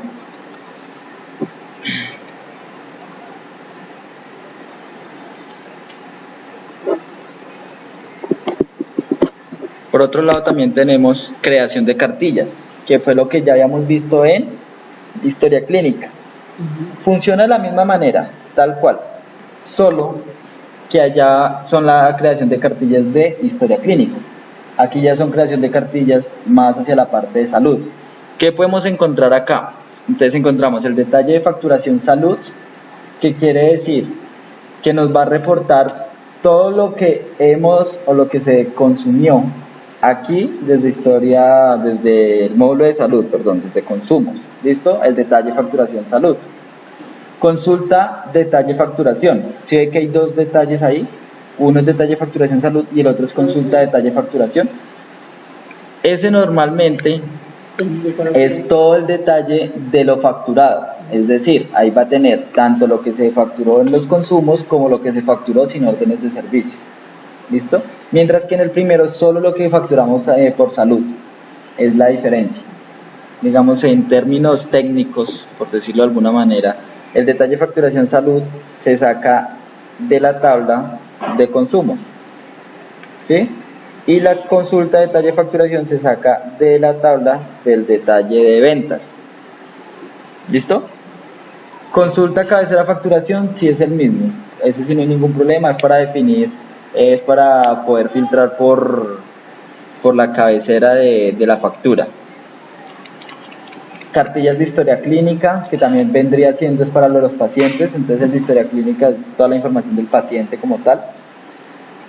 Por otro lado también tenemos creación de cartillas, que fue lo que ya habíamos visto en historia clínica. Funciona de la misma manera, tal cual, solo que allá son la creación de cartillas de historia clínica. Aquí ya son creación de cartillas más hacia la parte de salud. ¿Qué podemos encontrar acá? Entonces encontramos el detalle de facturación salud, que quiere decir que nos va a reportar todo lo que lo que se consumió aquí desde el módulo de salud, desde consumos. ¿Listo? El detalle facturación salud. Consulta detalle facturación. Si ve que hay dos detalles ahí, uno es detalle facturación salud y el otro es consulta detalle facturación. Ese normalmente es todo el detalle de lo facturado, es decir, ahí va a tener tanto lo que se facturó en los consumos como lo que se facturó sin órdenes de servicio. ¿Listo? Mientras que en el primero solo lo que facturamos por salud es la diferencia. Digamos, en términos técnicos, por decirlo de alguna manera, el detalle facturación salud se saca de la tabla de consumos, ¿sí? Y la consulta detalle facturación se saca de la tabla del detalle de ventas. ¿Listo? Consulta cabecera facturación sí es el mismo, ese sí no hay ningún problema, es para definir, es para poder filtrar por la cabecera de la factura. Cartillas de historia clínica, que también vendría siendo es para los pacientes, entonces el de historia clínica es toda la información del paciente como tal.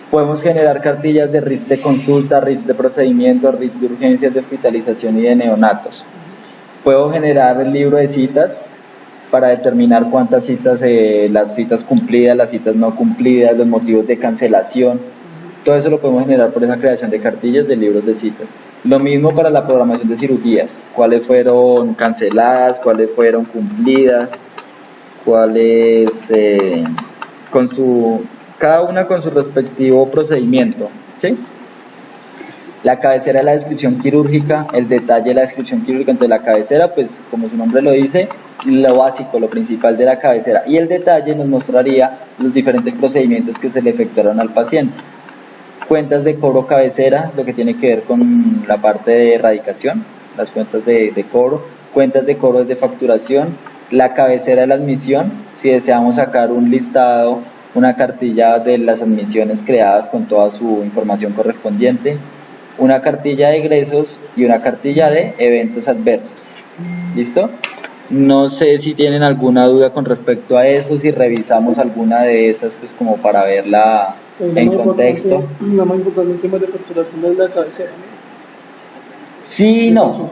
Podemos generar cartillas de RIF de consulta, RIF de procedimiento, RIF de urgencias, de hospitalización y de neonatos. Puedo generar el libro de citas para determinar cuántas citas, las citas cumplidas, las citas no cumplidas, los motivos de cancelación. Todo eso lo podemos generar por esa creación de cartillas de libros de citas. Lo mismo para la programación de cirugías, cuáles fueron canceladas, cuáles fueron cumplidas, cuáles cada una con su respectivo procedimiento, ¿sí? La cabecera es la descripción quirúrgica, el detalle de la descripción quirúrgica. Entonces la cabecera, pues como su nombre lo dice, lo básico, lo principal de la cabecera, y el detalle nos mostraría los diferentes procedimientos que se le efectuaron al paciente. Cuentas de cobro cabecera, lo que tiene que ver con la parte de erradicación, las cuentas de cobro, cuentas de cobro de facturación, la cabecera de la admisión, si deseamos sacar un listado, una cartilla de las admisiones creadas con toda su información correspondiente, una cartilla de egresos y una cartilla de eventos adversos. ¿Listo? No sé si tienen alguna duda con respecto a eso, si revisamos alguna de esas, pues como para verla en contexto. La más importante en temas de facturación es la cabecera, ¿no? Sí y no.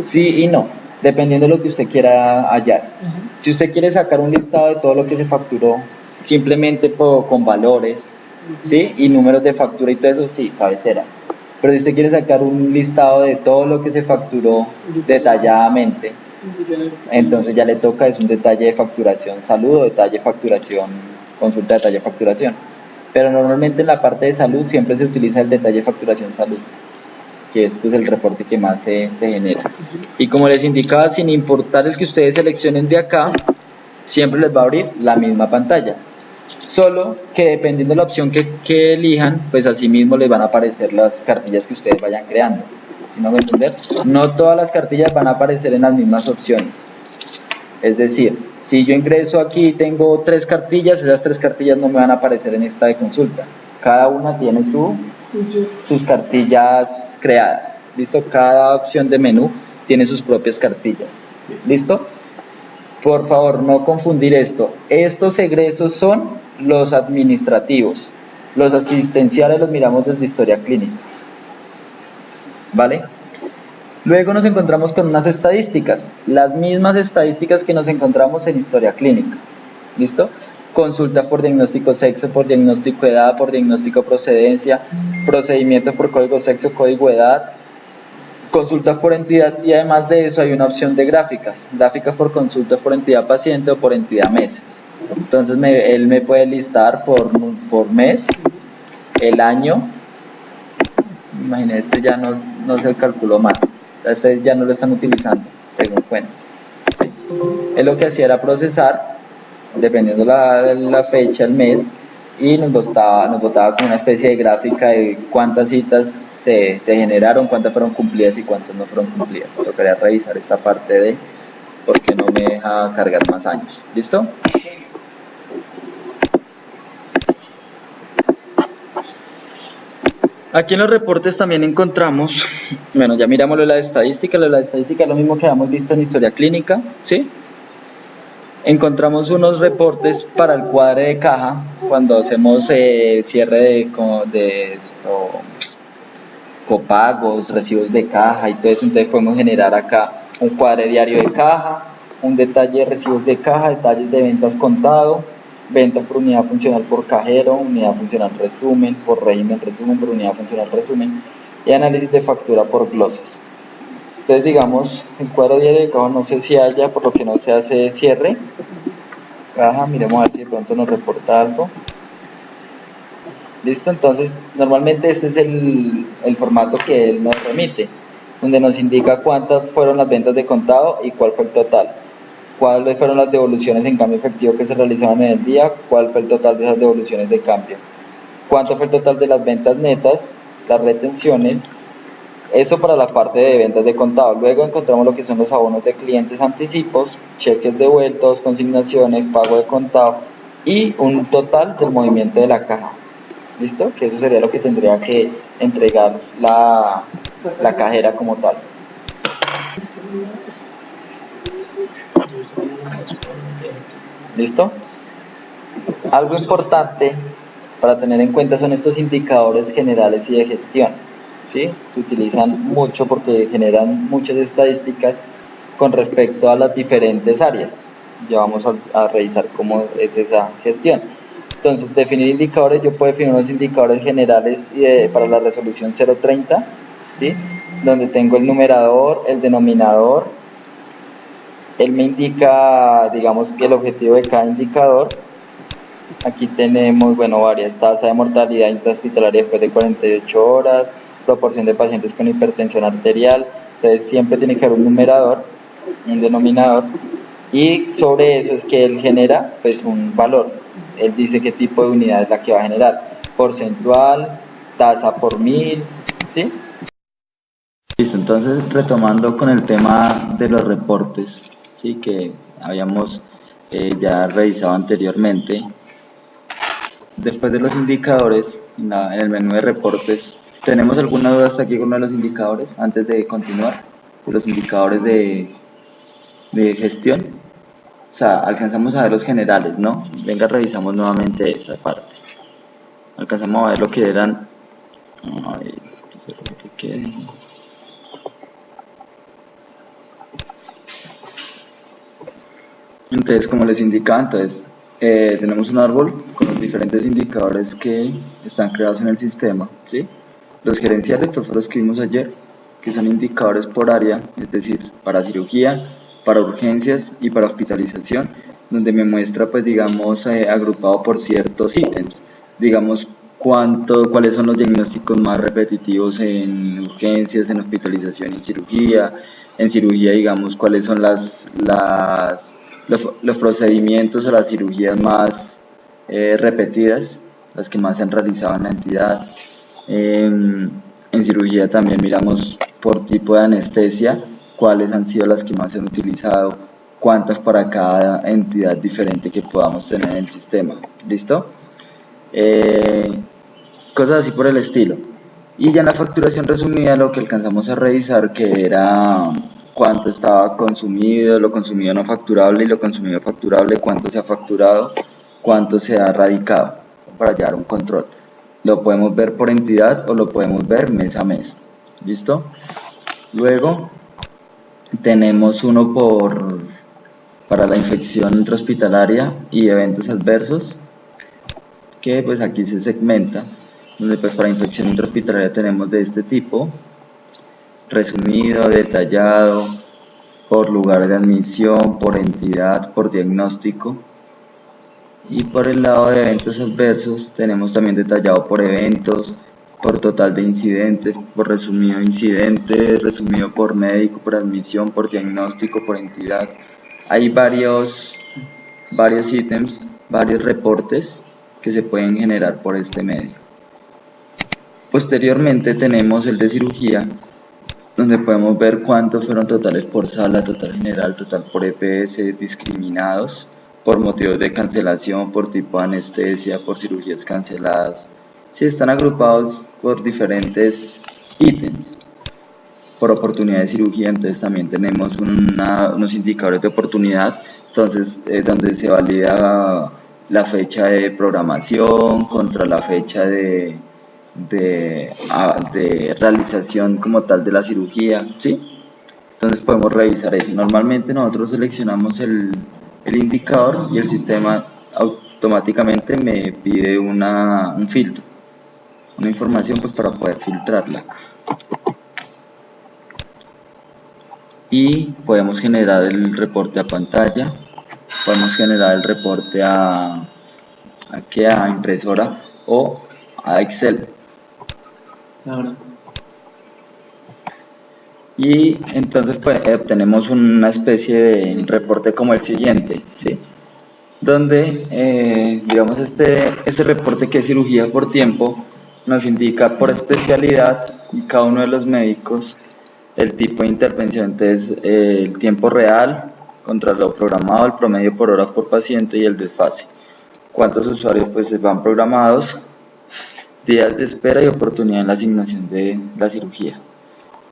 Sí y no, dependiendo de lo que usted quiera hallar. Si usted quiere sacar un listado de todo lo que se facturó, simplemente con valores, ¿sí? Y números de factura y todo eso, sí, cabecera. Pero si usted quiere sacar un listado de todo lo que se facturó detalladamente, entonces ya le toca, es un detalle de facturación salud o detalle de facturación, consulta de detalle de facturación. Pero normalmente en la parte de salud siempre se utiliza el detalle de facturación salud, que es pues el reporte que más se genera. Y como les indicaba, sin importar el que ustedes seleccionen de acá, siempre les va a abrir la misma pantalla. Solo que dependiendo de la opción que elijan, pues así mismo les van a aparecer las cartillas que ustedes vayan creando. ¿Sí me voy a entender? No todas las cartillas van a aparecer en las mismas opciones. Es decir, si yo ingreso aquí y tengo 3 cartillas, esas 3 cartillas no me van a aparecer en esta de consulta. Cada una tiene sus cartillas creadas. ¿Listo? Cada opción de menú tiene sus propias cartillas. ¿Listo? Por favor, no confundir esto. Estos egresos son los administrativos. Los asistenciales los miramos desde historia clínica. ¿Vale? Luego nos encontramos con unas estadísticas. Las mismas estadísticas que nos encontramos en historia clínica. ¿Listo? Consultas por diagnóstico sexo, por diagnóstico edad, por diagnóstico procedencia, procedimientos por código sexo, código edad, consultas por entidad, y además de eso hay una opción de gráficas por consultas por entidad paciente o por entidad meses. Entonces él me puede listar por mes, el año. Imagínense, este ya no se calculó mal, este ya no lo están utilizando según cuentas, ¿sí? Él lo que hacía era procesar dependiendo la fecha, el mes, y nos botaba con una especie de gráfica de cuántas citas se generaron, cuántas fueron cumplidas y cuántas no fueron cumplidas. Tocaría revisar esta parte de por qué no me deja cargar más años. ¿Listo? Aquí en los reportes también encontramos, bueno, ya miramos lo de la estadística es lo mismo que habíamos visto en historia clínica, ¿sí? Encontramos unos reportes para el cuadre de caja cuando hacemos cierre de copagos, recibos de caja y todo eso. Entonces podemos generar acá un cuadre diario de caja, un detalle de recibos de caja, detalles de ventas contado, venta por unidad funcional por cajero, unidad funcional resumen, por régimen resumen, por unidad funcional resumen, y análisis de factura por glosas. Entonces digamos, el cuadro diario de caja no sé si haya, por lo que no se hace cierre caja, miremos a ver si de pronto nos reporta algo. Listo, entonces normalmente este es el formato que él nos remite, donde nos indica cuántas fueron las ventas de contado y cuál fue el total, cuáles fueron las devoluciones en cambio efectivo que se realizaban en el día, cuál fue el total de esas devoluciones de cambio, cuánto fue el total de las ventas netas, las retenciones. Eso para la parte de ventas de contado. Luego encontramos lo que son los abonos de clientes, anticipos, cheques devueltos, consignaciones, pago de contado y un total del movimiento de la caja. ¿Listo? Que eso sería lo que tendría que entregar la cajera como tal. ¿Listo? Algo importante para tener en cuenta son estos indicadores generales y de gestión. ¿Sí? Se utilizan mucho porque generan muchas estadísticas con respecto a las diferentes áreas. Ya vamos a revisar cómo es esa gestión. Entonces, definir indicadores, yo puedo definir unos indicadores generales para la resolución 030, ¿sí? Donde tengo el numerador, el denominador, él me indica, digamos, que el objetivo de cada indicador, Aquí tenemos, bueno, varias: tasa de mortalidad intrahospitalaria después de 48 horas, proporción de pacientes con hipertensión arterial. Entonces siempre tiene que haber un numerador, un denominador, y sobre eso es que él genera pues un valor. Él dice qué tipo de unidad es la que va a generar: porcentual, tasa por 1000, ¿sí? Listo, entonces retomando con el tema de los reportes, sí, que habíamos ya revisado anteriormente. Después de los indicadores, en el menú de reportes, ¿tenemos alguna duda hasta aquí con uno de los indicadores antes de continuar? De los indicadores de gestión. O sea, alcanzamos a ver los generales, ¿no? Venga, revisamos nuevamente esa parte. Alcanzamos a ver lo que eran. A ver, entonces, ¿qué? Entonces, como les indicaba, tenemos un árbol con los diferentes indicadores que están creados en el sistema, ¿sí? Los gerenciales, pues fueron los que vimos ayer, que son indicadores por área, es decir, para cirugía, para urgencias y para hospitalización, donde me muestra, pues digamos, agrupado por ciertos ítems, digamos, cuáles son los diagnósticos más repetitivos en urgencias, en hospitalización y en cirugía, digamos, cuáles son los procedimientos o las cirugías más repetidas, las que más se han realizado en la entidad. En cirugía también miramos por tipo de anestesia, cuáles han sido las que más se han utilizado, cuántas para cada entidad diferente que podamos tener en el sistema. ¿Listo? Cosas así por el estilo. Y ya en la facturación resumida lo que alcanzamos a revisar, que era cuánto estaba consumido, lo consumido no facturable, y lo consumido facturable, cuánto se ha facturado, cuánto se ha radicado, para llevar un control. Lo podemos ver por entidad o lo podemos ver mes a mes. ¿Listo? Luego tenemos uno para la infección intrahospitalaria y eventos adversos, que pues aquí se segmenta, donde pues para infección intrahospitalaria tenemos de este tipo: resumido, detallado, por lugar de admisión, por entidad, por diagnóstico. Y por el lado de eventos adversos tenemos también detallado por eventos, por total de incidentes, por resumido incidente, resumido por médico, por admisión, por diagnóstico, por entidad. Hay varios ítems, varios reportes que se pueden generar por este medio. Posteriormente tenemos el de cirugía, donde podemos ver cuántos fueron totales por sala, total general, total por EPS, discriminados por motivos de cancelación, por tipo de anestesia, por cirugías canceladas. Si están agrupados por diferentes ítems, por oportunidad de cirugía, entonces también tenemos unos indicadores de oportunidad, entonces donde se valida la fecha de programación contra la fecha de realización como tal de la cirugía, ¿sí? Entonces podemos revisar eso. Normalmente nosotros seleccionamos el indicador y el sistema automáticamente me pide un filtro, una información pues para poder filtrarla. Y podemos generar el reporte a pantalla, podemos generar el reporte a impresora o a Excel. Y entonces pues obtenemos una especie de reporte como el siguiente, ¿sí? Donde digamos este reporte, que es cirugía por tiempo, nos indica por especialidad y cada uno de los médicos el tipo de intervención. Entonces el tiempo real contra lo programado, el promedio por horas por paciente y el desfase. Cuántos usuarios pues van programados, días de espera y oportunidad en la asignación de la cirugía.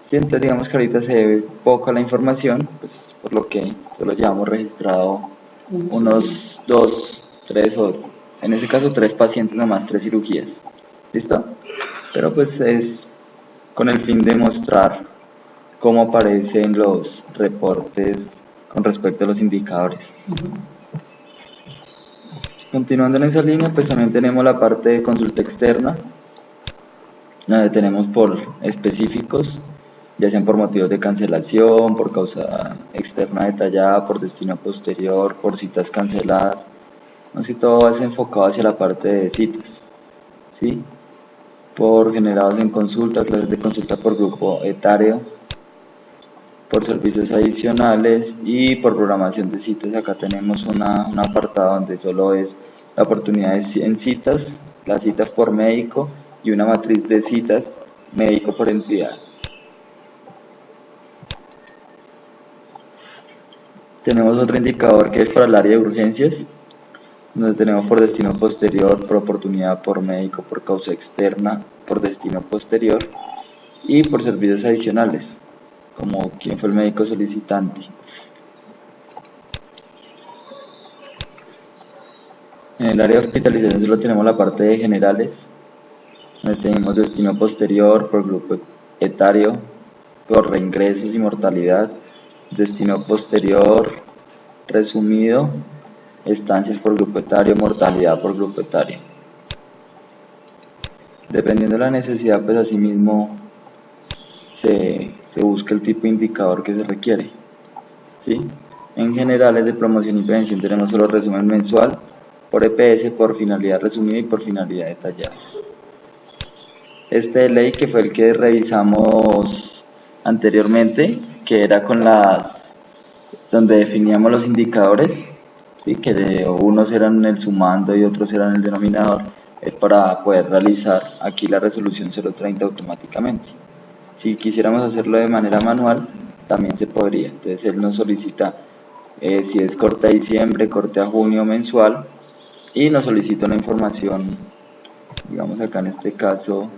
Sí, entonces digamos que ahorita se ve poca la información, pues por lo que solo llevamos registrado unos 2, 3 o en ese caso 3 pacientes nomás, 3 cirugías. ¿Listo? Pero pues es con el fin de mostrar cómo aparecen los reportes con respecto a los indicadores. Continuando en esa línea, pues también tenemos la parte de consulta externa, donde tenemos por específicos, ya sean por motivos de cancelación, por causa externa detallada, por destino posterior, por citas canceladas. más que todo es enfocado hacia la parte de citas, ¿sí? Por generados en consulta, clases de consulta por grupo etario, por servicios adicionales y por programación de citas. Acá tenemos un apartado donde solo es la oportunidad en citas, las citas por médico y una matriz de citas médico por entidad. Tenemos otro indicador que es para el área de urgencias, donde tenemos por destino posterior, por oportunidad, por médico, por causa externa, por destino posterior y por servicios adicionales, como quién fue el médico solicitante. En el área de hospitalización solo tenemos la parte de generales, donde tenemos destino posterior, por grupo etario, por reingresos y mortalidad, destino posterior, resumido, estancias por grupo etario, mortalidad por grupo etario. Dependiendo de la necesidad, pues asimismo se busca el tipo de indicador que se requiere, ¿sí? En generales de promoción y prevención tenemos solo resumen mensual, por EPS, por finalidad resumida y por finalidad detallada. Este de ley, que fue el que revisamos anteriormente, que era con donde definíamos los indicadores, ¿sí? Que unos eran el sumando y otros eran el denominador, es para poder realizar aquí la resolución 030 automáticamente. Si quisiéramos hacerlo de manera manual, también se podría. Entonces él nos solicita si es corte a diciembre, corte a junio mensual, y nos solicita una información, digamos acá en este caso,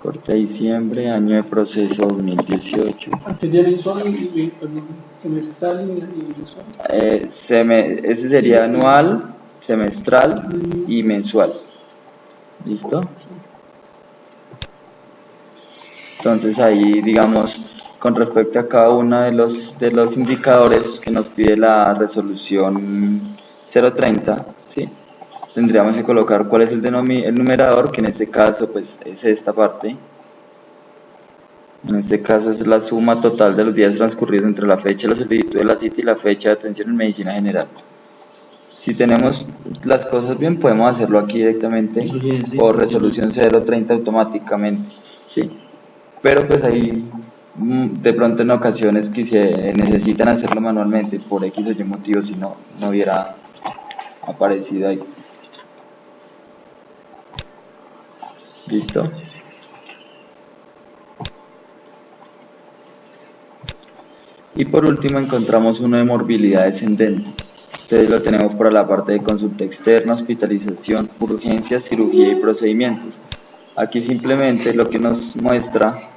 corte a diciembre, año de proceso 2018. Sería mensual y semestral y mensual. Ese sería anual, semestral y mensual. ¿Listo? Entonces ahí, digamos, con respecto a cada uno de los indicadores que nos pide la resolución 030, ¿sí? Tendríamos que colocar cuál es el numerador, que en este caso pues es esta parte. En este caso es la suma total de los días transcurridos entre la fecha de la solicitud de la cita y la fecha de atención en medicina general. Si tenemos las cosas bien, podemos hacerlo aquí directamente por resolución 030 automáticamente, ¿sí? Pero pues ahí de pronto en ocasiones que se necesitan hacerlo manualmente por X o Y motivo, si no hubiera aparecido ahí. ¿Listo? Y por último encontramos uno de morbilidad descendente. Entonces lo tenemos para la parte de consulta externa, hospitalización, urgencias, cirugía y procedimientos. Aquí simplemente lo que nos muestra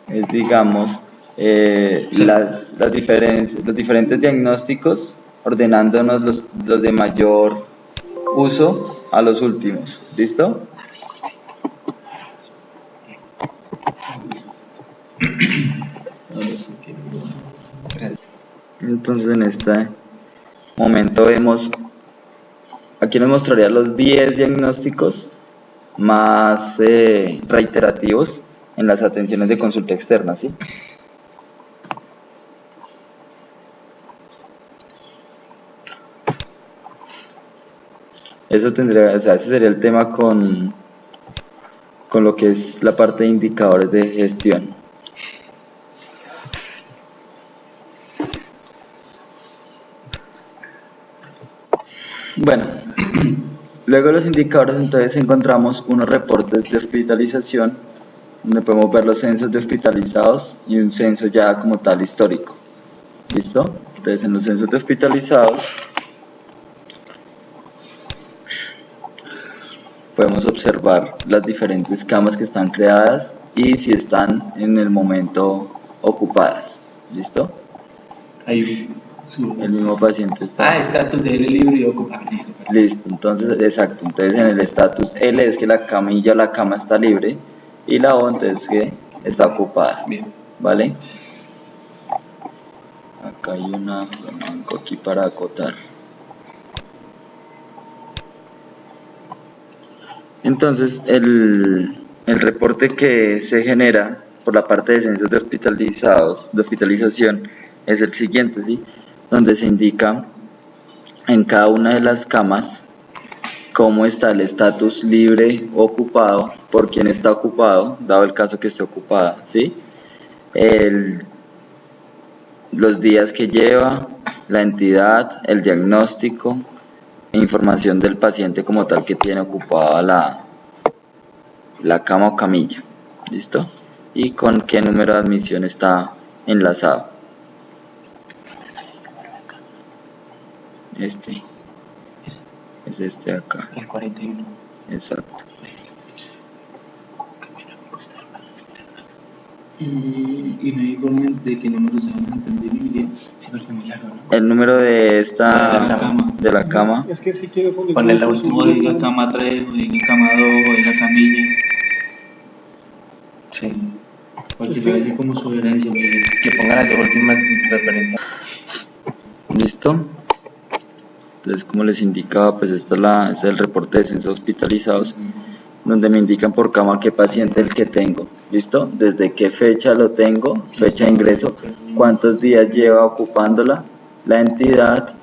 es, digamos, los diferentes diagnósticos, ordenándonos los de mayor uso a los últimos. ¿Listo? Entonces en este momento vemos, aquí nos mostraría los 10 diagnósticos más reiterativos en las atenciones de consulta externa, ¿sí? Eso tendría, o sea, ese sería el tema con lo que es la parte de indicadores de gestión. Bueno, luego de los indicadores entonces encontramos unos reportes de hospitalización, donde podemos ver los censos de hospitalizados y un censo ya como tal histórico. ¿Listo? Entonces en los censos de hospitalizados podemos observar las diferentes camas que están creadas y si están en el momento ocupadas. ¿Listo? Ahí el mismo paciente está. Estatus de L libre y ocupado. Listo. Listo, entonces, exacto. Entonces en el estatus L es que la camilla, la cama está libre, y la O entonces que está ocupada. Bien. ¿Vale? Acá hay una flamenco aquí para acotar. Entonces el reporte que se genera por la parte de censos de hospitalización es el siguiente, ¿sí? donde se indica en cada una de las camas cómo está el estatus libre o ocupado, por quién está ocupado, dado el caso que esté ocupada, ¿sí? Los días que lleva, la entidad, el diagnóstico, información del paciente como tal que tiene ocupada la cama o camilla, ¿listo? Y con qué número de admisión está enlazado. Este es este de acá. El 41. Exacto. Y me dijo de qué número se van a entender y miré, si no es milagro, ¿no? El número de De la cama. Es que si quiero Ponle la última, diga cama 3, o diga cama 2, o diga camilla. Sí. Porque Es yo que- dije como sugerencia, mire. Que pongan las dos últimas referencias. ¿Listo? Entonces, como les indicaba, pues este es el reporte de censos hospitalizados, donde me indican por cama qué paciente es el que tengo. ¿Listo? Desde qué fecha lo tengo, fecha de ingreso, cuántos días lleva ocupándola, la entidad,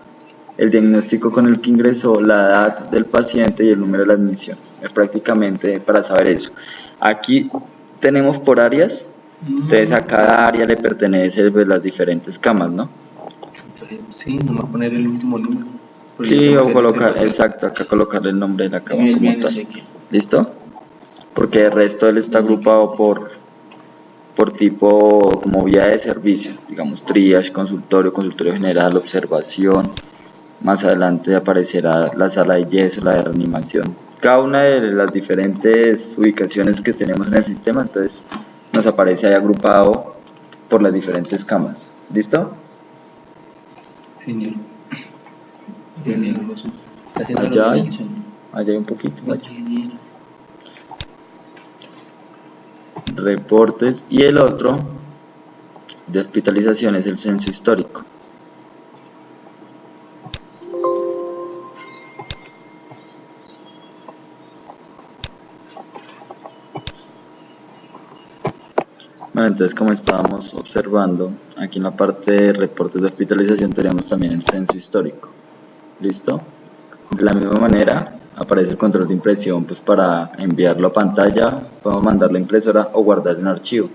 el diagnóstico con el que ingresó, la edad del paciente y el número de la admisión. Es prácticamente para saber eso. Aquí tenemos por áreas, entonces a cada área le pertenecen pues, las diferentes camas, ¿no? Entonces, sí, nomás poner el último número. Porque Sí, yo o creo que colocar, se- exacto, acá colocarle el nombre de la cama Bien, como bien, tal. Ezequiel. ¿Listo? Porque el resto él está agrupado por tipo, como vía de servicio, digamos triage, consultorio general, observación. Más adelante aparecerá la sala de yeso, la de reanimación. Cada una de las diferentes ubicaciones que tenemos en el sistema, entonces nos aparece ahí agrupado por las diferentes camas. ¿Listo? Señor. Bien, bien, hermoso. Está haciendo Allá lo hay. bien, señor. Allá hay un poquito. Allá. Ingeniero. Reportes. Y el otro de hospitalización es el censo histórico. Bueno, entonces como estábamos observando, aquí en la parte de reportes de hospitalización tenemos también el censo histórico. ¿Listo? De la misma manera aparece el control de impresión pues para enviarlo a pantalla, podemos mandarlo a impresora o guardar en archivo.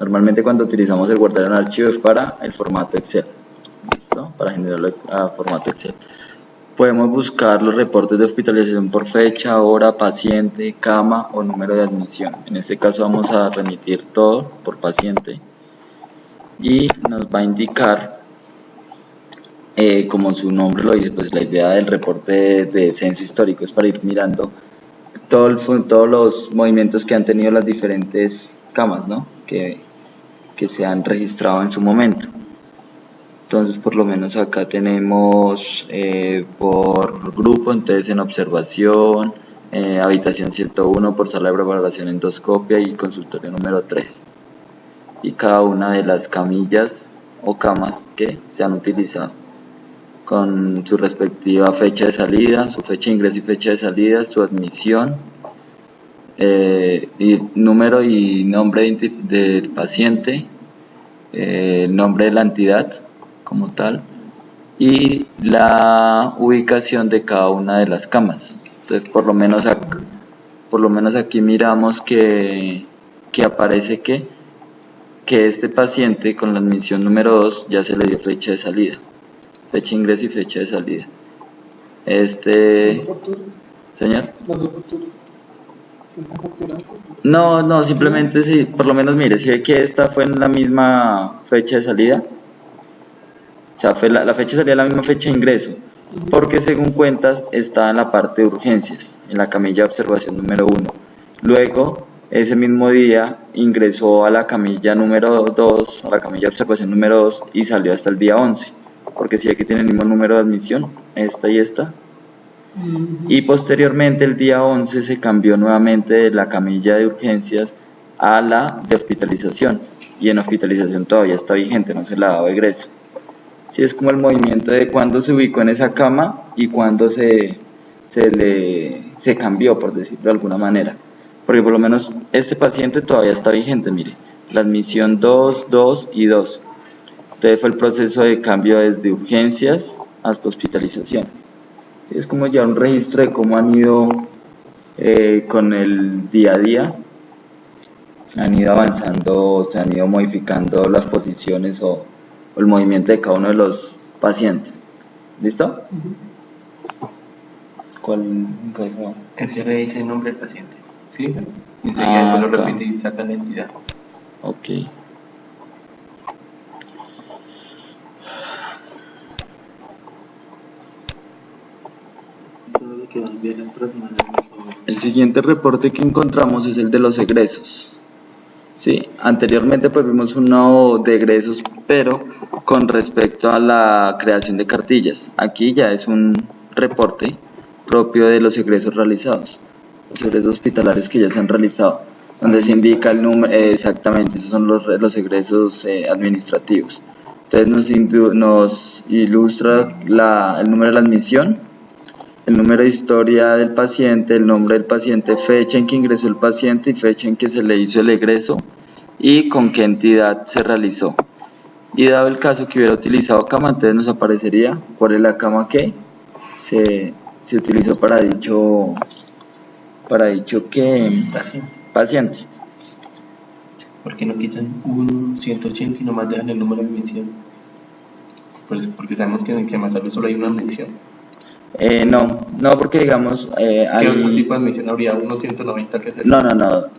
Normalmente cuando utilizamos el guardar en archivo es para el formato Excel. ¿Listo? Para generarlo a formato Excel. Podemos buscar los reportes de hospitalización por fecha, hora, paciente, cama o número de admisión. En este caso vamos a remitir todo por paciente y nos va a indicar, como su nombre lo dice, pues la idea del reporte de censo histórico es para ir mirando todos los movimientos que han tenido las diferentes camas, ¿no? que se han registrado en su momento. Entonces, por lo menos acá tenemos por grupo, entonces en observación, habitación 101 por sala de preparación endoscopia y consultorio número 3. Y cada una de las camillas o camas que se han utilizado con su respectiva fecha de salida, su fecha de ingreso y fecha de salida, su admisión, y número y nombre del paciente, el nombre de la entidad como tal y la ubicación de cada una de las camas. Entonces por lo menos aquí miramos que aparece que este paciente con la admisión número 2 ya se le dio fecha de salida, fecha de ingreso y fecha de salida. Señor, no, simplemente sí, por lo menos mire, si ve que esta fue en la misma fecha de salida, o sea, fue la fecha de salida la misma fecha de ingreso, porque según cuentas está en la parte de urgencias, en la camilla de observación número 1. Luego, ese mismo día ingresó a la camilla número 2, a la camilla de observación número 2 y salió hasta el día 11, porque si aquí tiene el mismo número de admisión, esta y esta. Y posteriormente el día 11 se cambió nuevamente de la camilla de urgencias a la de hospitalización, y en hospitalización todavía está vigente, no se le ha dado egreso. Sí, es como el movimiento de cuándo se ubicó en esa cama y cuándo se cambió, por decirlo de alguna manera. Porque por lo menos este paciente todavía está vigente, mire, la admisión 2, 2 y 2. Entonces fue el proceso de cambio desde urgencias hasta hospitalización. Sí, es como ya un registro de cómo han ido con el día a día, han ido avanzando, se han ido modificando las posiciones o el movimiento de cada uno de los pacientes. ¿Listo? ¿Cuál? Encierra dice el nombre del paciente. ¿Sí? Y enseguida después lo acá. repite y saca la entidad. Ok. Esto es lo que va a enviar el próximo. El siguiente reporte que encontramos es el de los egresos. Sí, anteriormente pues vimos uno de egresos, pero con respecto a la creación de cartillas. Aquí ya es un reporte propio de los egresos realizados, los egresos hospitalarios que ya se han realizado, donde se indica el número, exactamente, esos son los egresos administrativos. Entonces nos ilustra el número de la admisión, el número de historia del paciente, el nombre del paciente, fecha en que ingresó el paciente y fecha en que se le hizo el egreso y con qué entidad se realizó. Y dado el caso que hubiera utilizado cama, entonces nos aparecería cuál es la cama que se utilizó para dicho paciente. ¿Por qué no quitan un 180 y nomás dejan el número de admisión? Pues porque sabemos que en Quemasalud solo hay una admisión. No, porque digamos ¿Qué otro hay... tipo de admisión habría? ¿Uno 190 que hacer? No,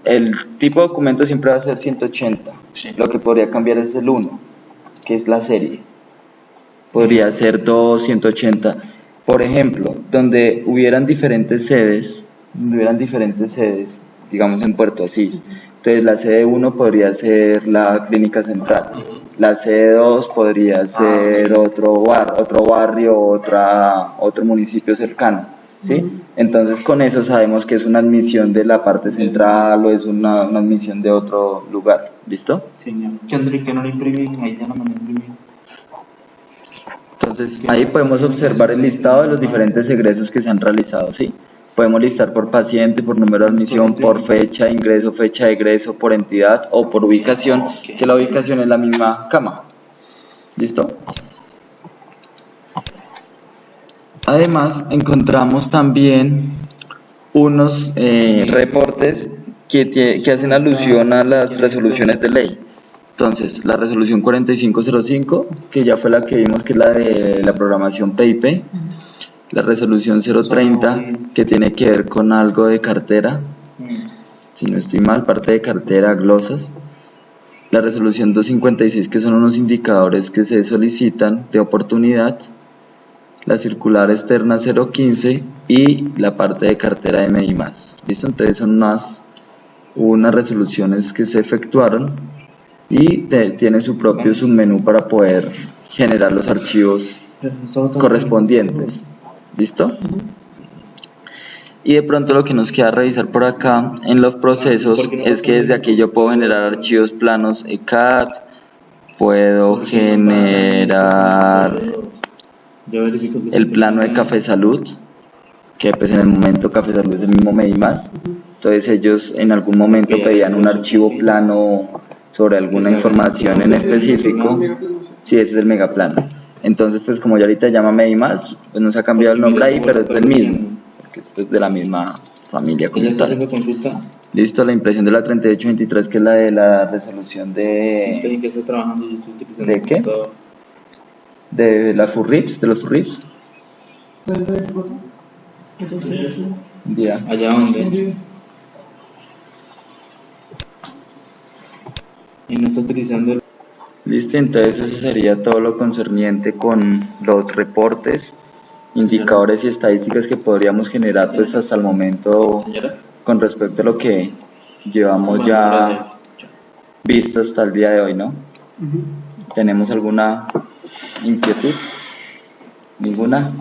el tipo de documento siempre va a ser 180, Sí. Lo que podría cambiar es el 1, que es la serie. Podría ser 2, 180. Por ejemplo, donde hubieran diferentes sedes, digamos en Puerto Asís, entonces la sede 1 podría ser la clínica central, la sede 2 podría ser otro barrio, otro municipio cercano, ¿sí? Entonces con eso sabemos que es una admisión de la parte central o es una admisión de otro lugar, ¿listo? Señor. ¿Qué André, que no lo imprimí? Ahí ya lo mandé a imprimir. Entonces ahí podemos observar el listado de los diferentes egresos que se han realizado, ¿sí? Podemos listar por paciente, por número de admisión, por fecha de ingreso, fecha de egreso, por entidad o por ubicación, que la ubicación es la misma cama. ¿Listo? Además, encontramos también unos reportes que hacen alusión a las resoluciones de ley. Entonces, la resolución 4505, que ya fue la que vimos, que es la de la programación PIP, la resolución 030, que tiene que ver con algo de cartera, si no estoy mal, parte de cartera, glosas, la resolución 256, que son unos indicadores que se solicitan de oportunidad, la circular externa 015 y la parte de cartera de MI+. ¿Listo? Entonces son unas resoluciones que se efectuaron y tiene su propio submenú para poder generar los archivos correspondientes. ¿Listo? Y de pronto lo que nos queda revisar por acá en los procesos es que desde aquí yo puedo generar archivos planos ECAD, puedo generar el plano de Café Salud, que pues en el momento Café Salud es el mismo MEDI+. Entonces ellos en algún momento pedían un archivo plano sobre alguna información en específico. Sí, ese es el megaplano. Entonces pues como ya ahorita llama MEDI+, pues no se ha cambiado el nombre ahí, pero es el mismo, porque es pues de la misma familia como tal. Listo, la impresión de la 3823, que es la de la resolución de... que estoy trabajando, yo estoy utilizando ¿De qué? De las FURRIPS, de los FURRIPS. Ya. ¿Allá dónde? Y no está utilizando el... Listo, entonces eso sería todo lo concerniente con los reportes, indicadores y estadísticas que podríamos generar pues hasta el momento con respecto a lo que llevamos ya visto hasta el día de hoy, ¿no? ¿Tenemos alguna inquietud? ¿Ninguna?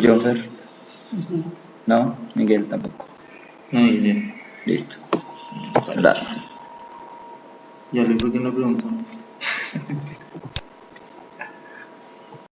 ¿Jonfer? ¿No? Miguel tampoco. No, bien. Listo. Gracias. Ya le fue que no preguntó.